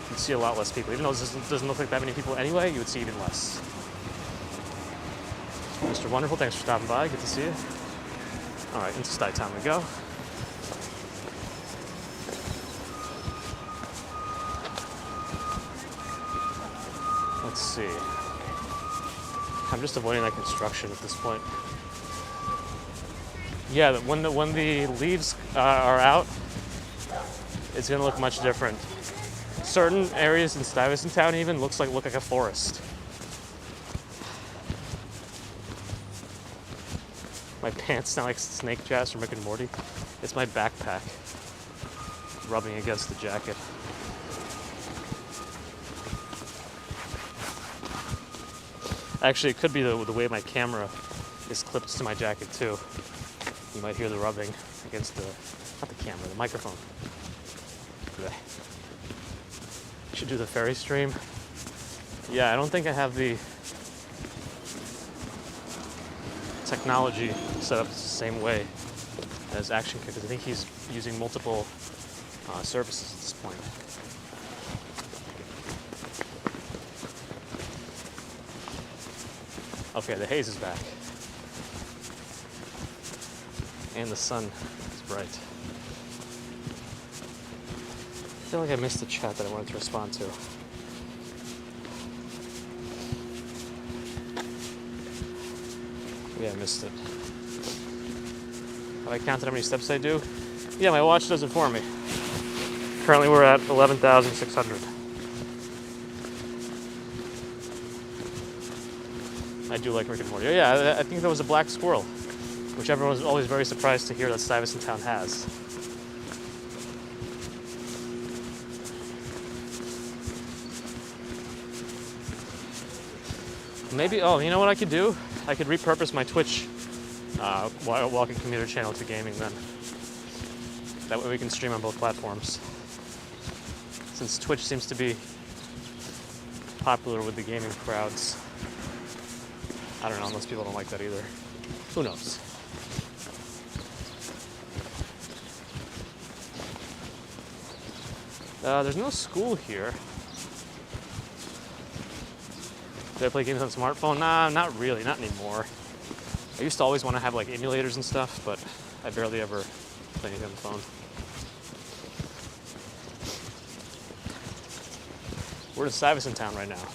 you'd see a lot less people. Even though this doesn't look like that many people anyway, you would see even less. Mr. Wonderful, thanks for stopping by. Good to see you. All right, into Style time we go. Let's see. I'm just avoiding that construction at this point. Yeah, when the leaves are out, it's gonna look much different. Certain areas in Stuyvesant Town even look like a forest. My pants sound like snake jazz from Rick and Morty. It's my backpack rubbing against the jacket. Actually, it could be the way my camera is clipped to my jacket too. You might hear the rubbing against not the camera, the microphone. Should do the ferry stream. Yeah, I don't think I have the technology set up the same way as Action Kick, because I think he's using multiple services at this point. Okay, the haze is back. And the sun is bright. I feel like I missed the chat that I wanted to respond to. Yeah, I missed it. Have I counted how many steps I do? Yeah, my watch does it for me. Currently we're at 11,600. I do like Rick and Morty. Oh, yeah, I think there was a black squirrel, which everyone was always very surprised to hear that Stuyvesant Town has. Maybe, oh, you know what I could do? I could repurpose my Twitch Walking Commuter channel to gaming then. That way we can stream on both platforms. Since Twitch seems to be popular with the gaming crowds. I don't know, most people don't like that either. Who knows? There's no school here. Do I play games on smartphone? Nah, not really, not anymore. I used to always want to have like emulators and stuff, but I barely ever play anything on the phone. We're in Stuyvesant Town right now.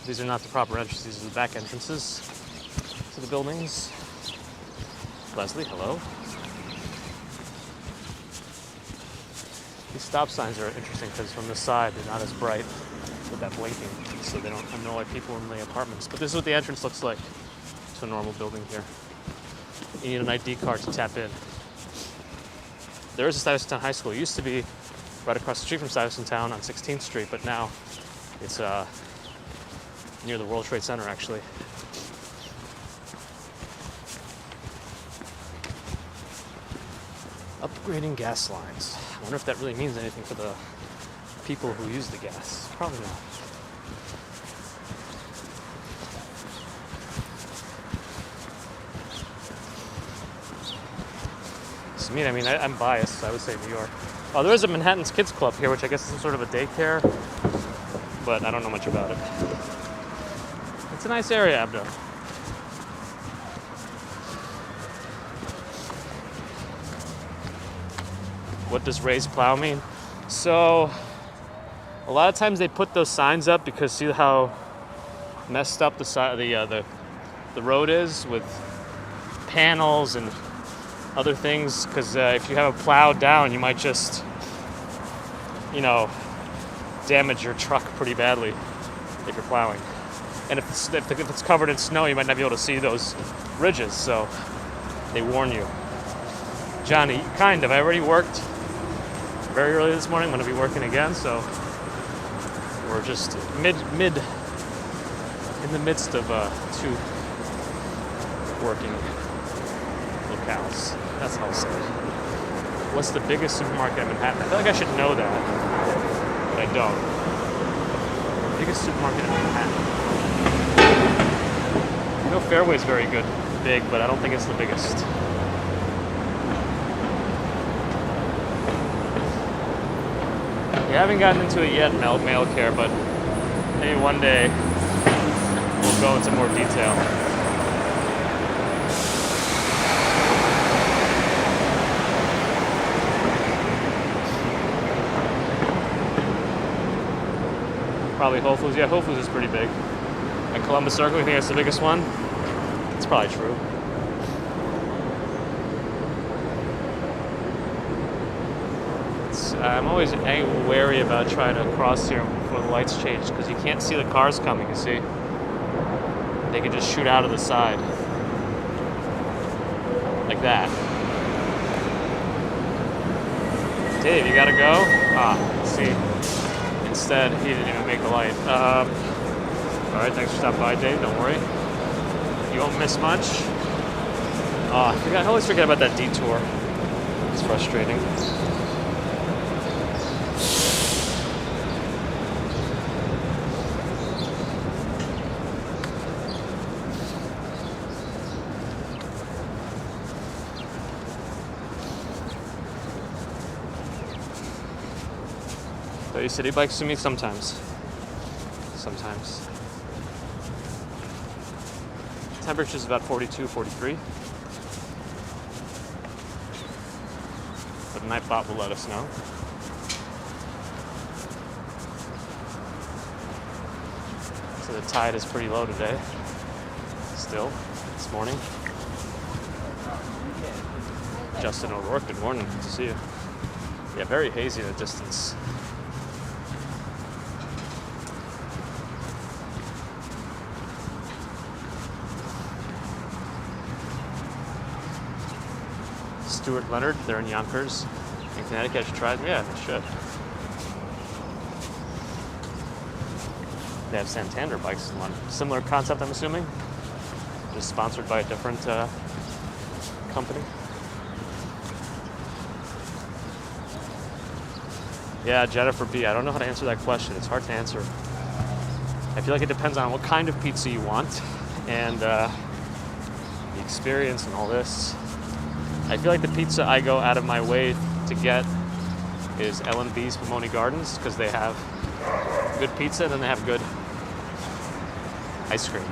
These are not the proper entrances, these are the back entrances to the buildings. Leslie, hello. These stop signs are interesting because from the side they're not as bright with that blinking, so they don't annoy people in the apartments. But this is what the entrance looks like to a normal building here. You need an ID card to tap in. There is a Stuyvesant Town High School. It used to be right across the street from Stuyvesant Town on 16th Street, but now it's near the World Trade Center, actually. Upgrading gas lines. I wonder if that really means anything for the people who use the gas. Probably not. So I mean, I'm biased, so I would say New York. Oh, there is a Manhattan's Kids Club here, which I guess is some sort of a daycare, but I don't know much about it. It's a nice area, Abdo. What does raised plow mean? So, a lot of times they put those signs up because see how messed up the road is with panels and other things. Because if you have a plow down, you might just, damage your truck pretty badly if you're plowing. And if it's covered in snow, you might not be able to see those ridges. So they warn you. Johnny, kind of. I already worked very early this morning. I'm going to be working again, so we're just mid in the midst of two working locales. That's how I'll say it. What's the biggest supermarket in Manhattan? I feel like I should know that, but I don't. Biggest supermarket in Manhattan. I know Fairway's very good, big, but I don't think it's the biggest. We haven't gotten into it yet, mail care, but maybe one day we'll go into more detail. Probably Whole Foods. Yeah, Whole Foods is pretty big. And Columbus Circle, you think that's the biggest one? It's probably true. I'm always wary about trying to cross here before the lights change because you can't see the cars coming, you see? They can just shoot out of the side. Like that. Dave, you gotta go? See. Instead, he didn't even make the light. Alright, thanks for stopping by, Dave. Don't worry. You won't miss much. I always forget about that detour. It's frustrating. So you city bikes to me sometimes. Sometimes. Temperature's about 42, 43. But Nightbot will let us know. So the tide is pretty low today. Still, this morning. Justin O'Rourke, good morning. Good to see you. Yeah, very hazy in the distance. Stuart Leonard, they're in Yonkers. In Connecticut, I should try them. Yeah, they should. They have Santander bikes in one. Similar concept, I'm assuming. Just sponsored by a different company. Yeah, Jennifer B. I don't know how to answer that question. It's hard to answer. I feel like it depends on what kind of pizza you want and the experience and all this. I feel like the pizza I go out of my way to get is L&B's Pomoni Gardens because they have good pizza and then they have good ice cream.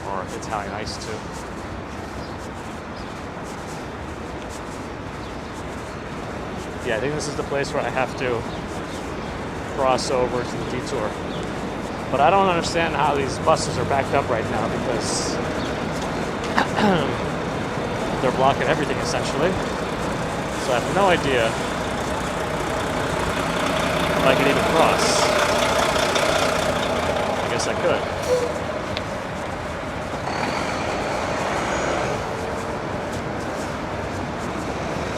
Or Italian ice too. Yeah, I think this is the place where I have to cross over to the detour. But I don't understand how these buses are backed up right now because they're blocking everything essentially. So I have no idea if I can even cross. I guess I could.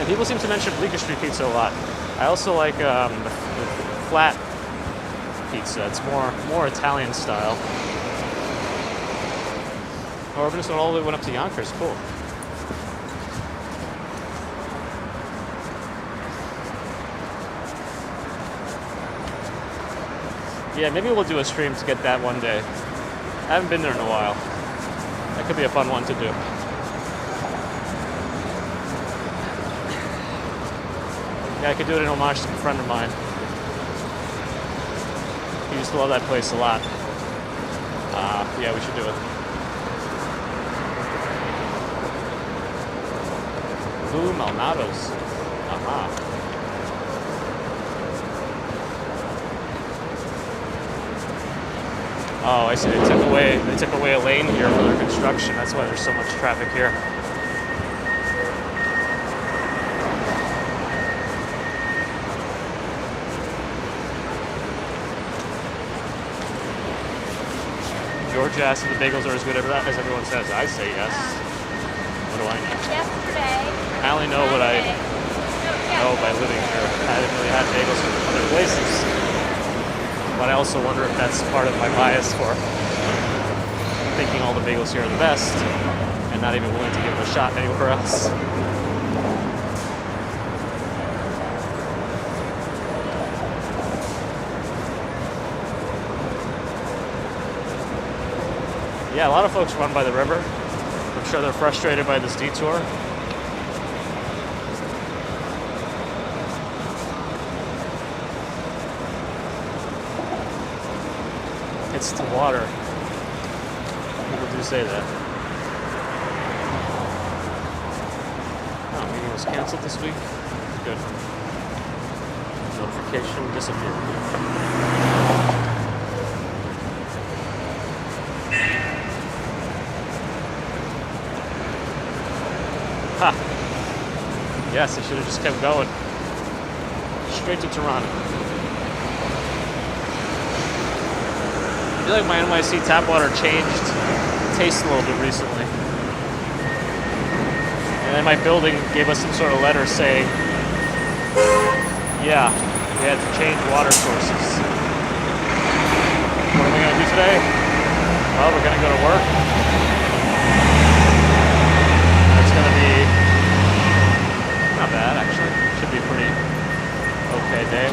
And people seem to mention Bleecker Street pizza a lot. I also like the flat pizza. It's more Italian style. Oh, we're just all the way went up to Yonkers. Cool. Yeah, maybe we'll do a stream to get that one day. I haven't been there in a while. That could be a fun one to do. Yeah, I could do it in homage to a friend of mine. He used to love that place a lot. Yeah, we should do it. Blue Malnados. Aha. Oh, I see. They took away a lane here for their construction. That's why there's so much traffic here. Georgia asked if the bagels are as good as everyone says. I say yes. What do I know? Yesterday. I only know what I know by living here. I haven't really had bagels from other places. But I also wonder if that's part of my bias for thinking all the bagels here are the best and not even willing to give it a shot anywhere else. Yeah, a lot of folks run by the river. I'm sure they're frustrated by this detour. It's the water. People do say that. Oh, meeting was canceled this week. Good. Notification disappeared. Ha! Yes, I should have just kept going. Straight to Toronto. I feel like my NYC tap water changed taste a little bit recently. And then my building gave us some sort of letter saying, yeah, we had to change water sources. What are we going to do today? Well, we're going to go to work. It's going to be not bad, actually. Should be a pretty okay day.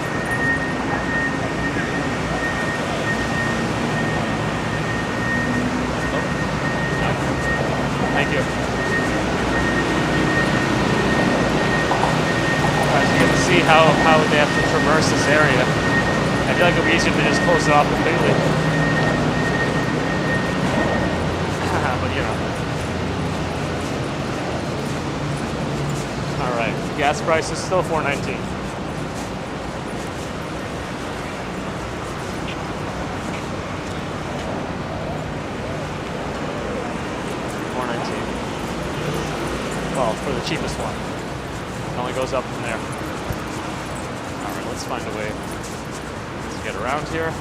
Thank you. As you get to see how they have to traverse this area. I feel like it would be easier to just close it off completely. But you know. Alright, gas price is still $4.19. Well, for the cheapest one. It only goes up from there. Alright, let's find a way to get around here.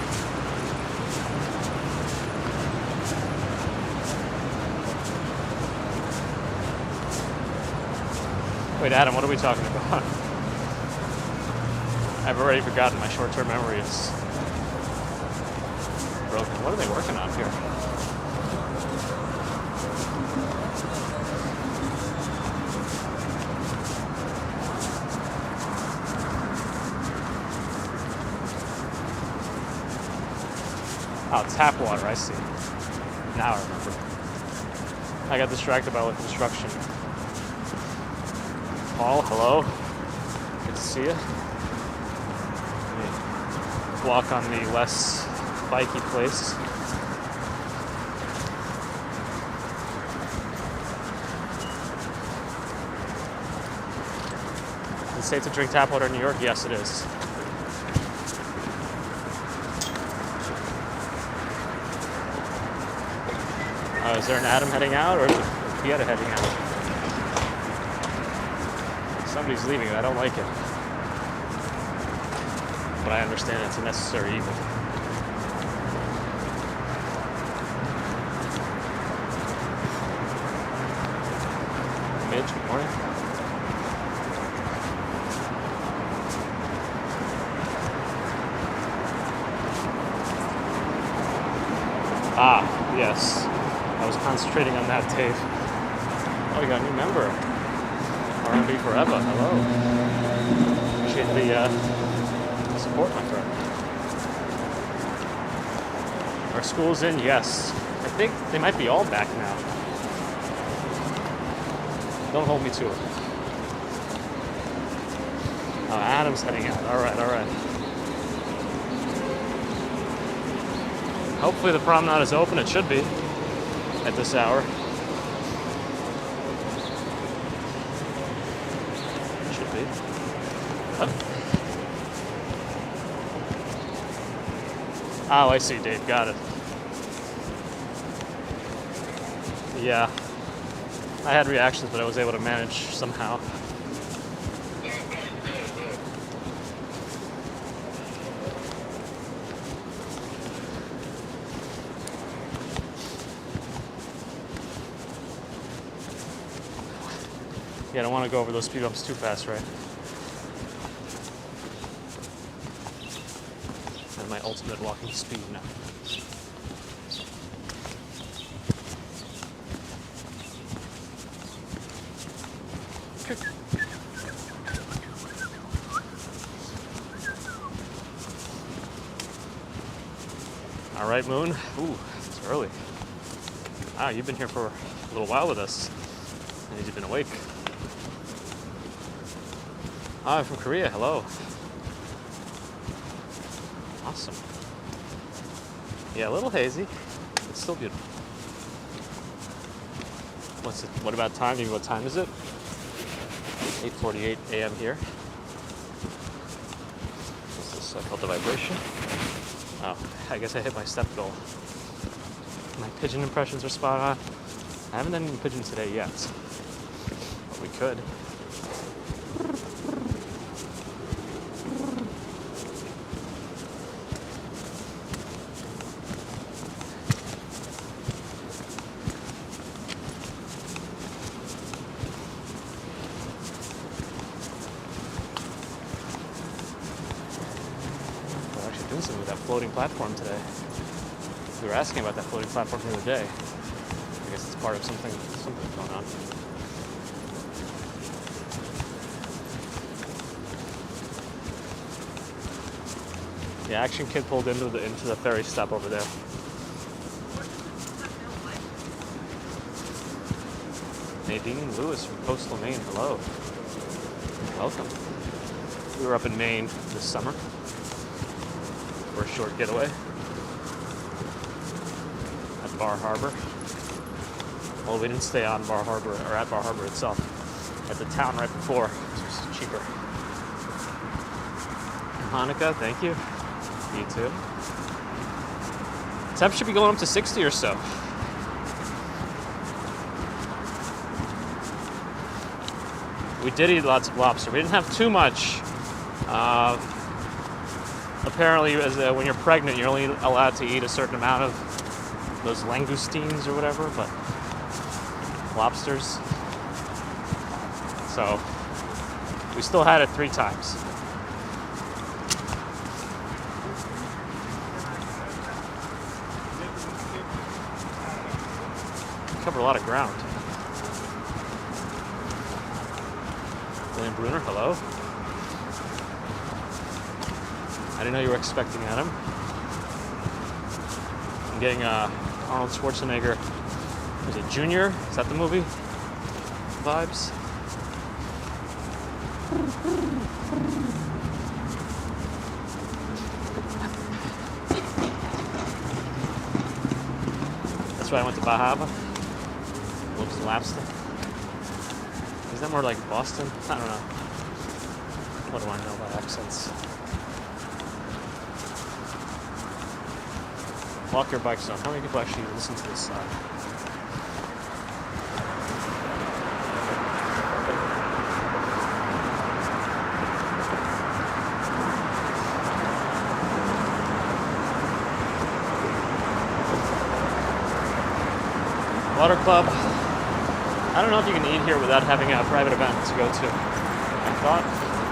Wait, Adam, what are we talking about? I've already forgotten. My short-term memory is broken. What are they working on here? Oh, tap water, I see. Now I remember. I got distracted by all the construction. Paul, hello. Good to see you. Let me walk on the less bikey place. Is it safe to drink tap water in New York? Yes, it is. Is there an Adam heading out, or is it Pieta heading out? Somebody's leaving it. I don't like it. But I understand it's a necessary evil. Midge, good morning. Ah, yes. I was concentrating on that, Dave. Oh, we got a new member. R&B Forever. Hello. Appreciate the support, my friend. Are schools in? Yes. I think they might be all back now. Don't hold me to it. Oh, Adam's heading out. All right, all right. Hopefully the promenade is open. It should be. At this hour. Should be. Oh, I see, Dave. Got it. Yeah. I had reactions, but I was able to manage somehow. Yeah, I don't want to go over those speed bumps too fast, right? And my ultimate walking speed now. All right, Moon. Ooh, it's early. Wow, you've been here for a little while with us. And you've been awake. Ah, I'm from Korea. Hello. Awesome. Yeah, a little hazy. It's still beautiful. What about time? What time is it? 8:48 a.m. here. What's this? I felt the vibration. Oh, I guess I hit my step goal. My pigeon impressions are spot on. I haven't done any pigeon today yet, but we could. We're actually doing something with that floating platform today. We were asking about that floating platform the other day. I guess it's part of something going on. The Action Kid pulled into the ferry stop over there. Nadine Lewis from Coastal Maine. Hello. Welcome. We were up in Maine this summer for a short getaway. Bar Harbor. Well, we didn't stay on Bar Harbor or at Bar Harbor itself. At the town right before, which was cheaper. Hanukkah, thank you. You too. Temp should be going up to 60 or so. We did eat lots of lobster. We didn't have too much. Apparently, when you're pregnant, you're only allowed to eat a certain amount of those langoustines or whatever, but lobsters. So we still had it 3 times. We covered a lot of ground. William Bruner, hello. I didn't know you were expecting Adam. I'm getting Arnold Schwarzenegger, is it Junior? Is that the movie? Vibes? That's why I went to Bahama. Looks lobster. Is that more like Boston? I don't know. What do I know about accents? Lock your bike zone. How many people actually listen to this song? Water Club. I don't know if you can eat here without having a private event to go to. I thought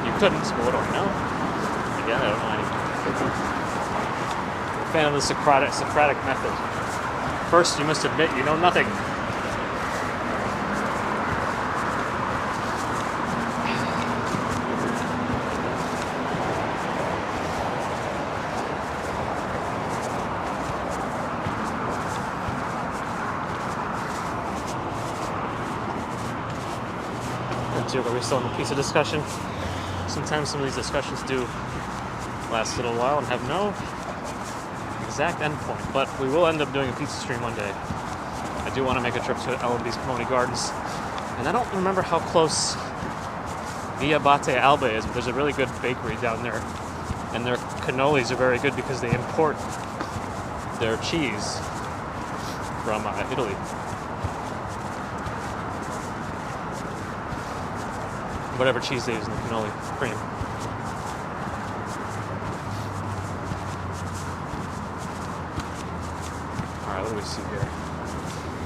you couldn't, but what do I know? Again, I don't know anything. Fan of the Socratic method. First, you must admit you know nothing. Are we still in the pizza discussion? Sometimes some of these discussions do last a little while and have no exact endpoint, but we will end up doing a pizza stream one day. I do want to make a trip to L&B's Pomoni Gardens, and I don't remember how close Via Bate Alba is, but there's a really good bakery down there, and their cannolis are very good because they import their cheese from Italy. Whatever cheese they use in the cannoli cream. Alright, what do we see here?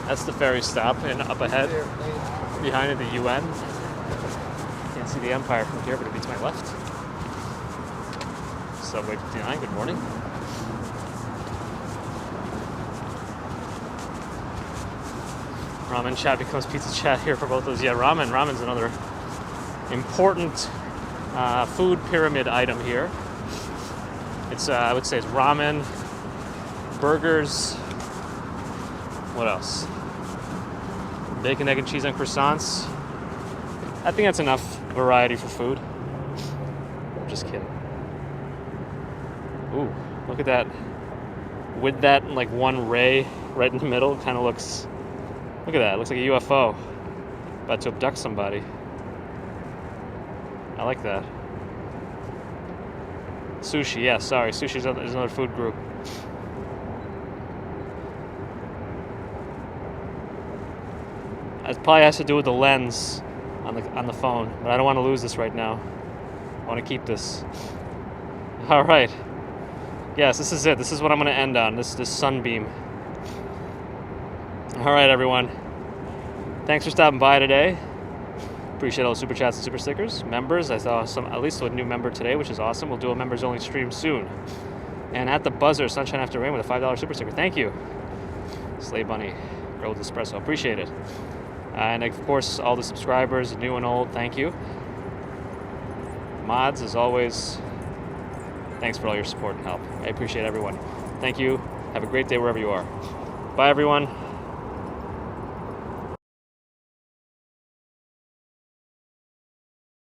That's the ferry stop, and up ahead, behind it, the UN. Can't see the Empire from here, but it'd be to my left. Subway 59, good morning. Ramen chat becomes pizza chat here for both those. Yeah, ramen's another important food pyramid item here. It's I would say it's ramen, burgers. What else? Bacon, egg, and cheese on croissants. I think that's enough variety for food. Just kidding. Ooh, look at that. With that, like, one ray right in the middle, kind of looks... Look at that, it looks like a UFO. About to abduct somebody. I like that. Sushi, yeah, sorry. Sushi is another food group. It probably has to do with the lens on the phone, but I don't want to lose this right now. I want to keep this. All right. Yes, this is it. This is what I'm going to end on, this sunbeam. All right, everyone. Thanks for stopping by today. Appreciate all the super chats and super stickers. Members, I saw at least a new member today, which is awesome. We'll do a members only stream soon. And at the buzzer, Sunshine After Rain with a $5 super sticker. Thank you. Slay Bunny, Girl with Espresso. Appreciate it. And of course, all the subscribers, new and old, thank you. Mods, as always, thanks for all your support and help. I appreciate everyone. Thank you. Have a great day wherever you are. Bye, everyone.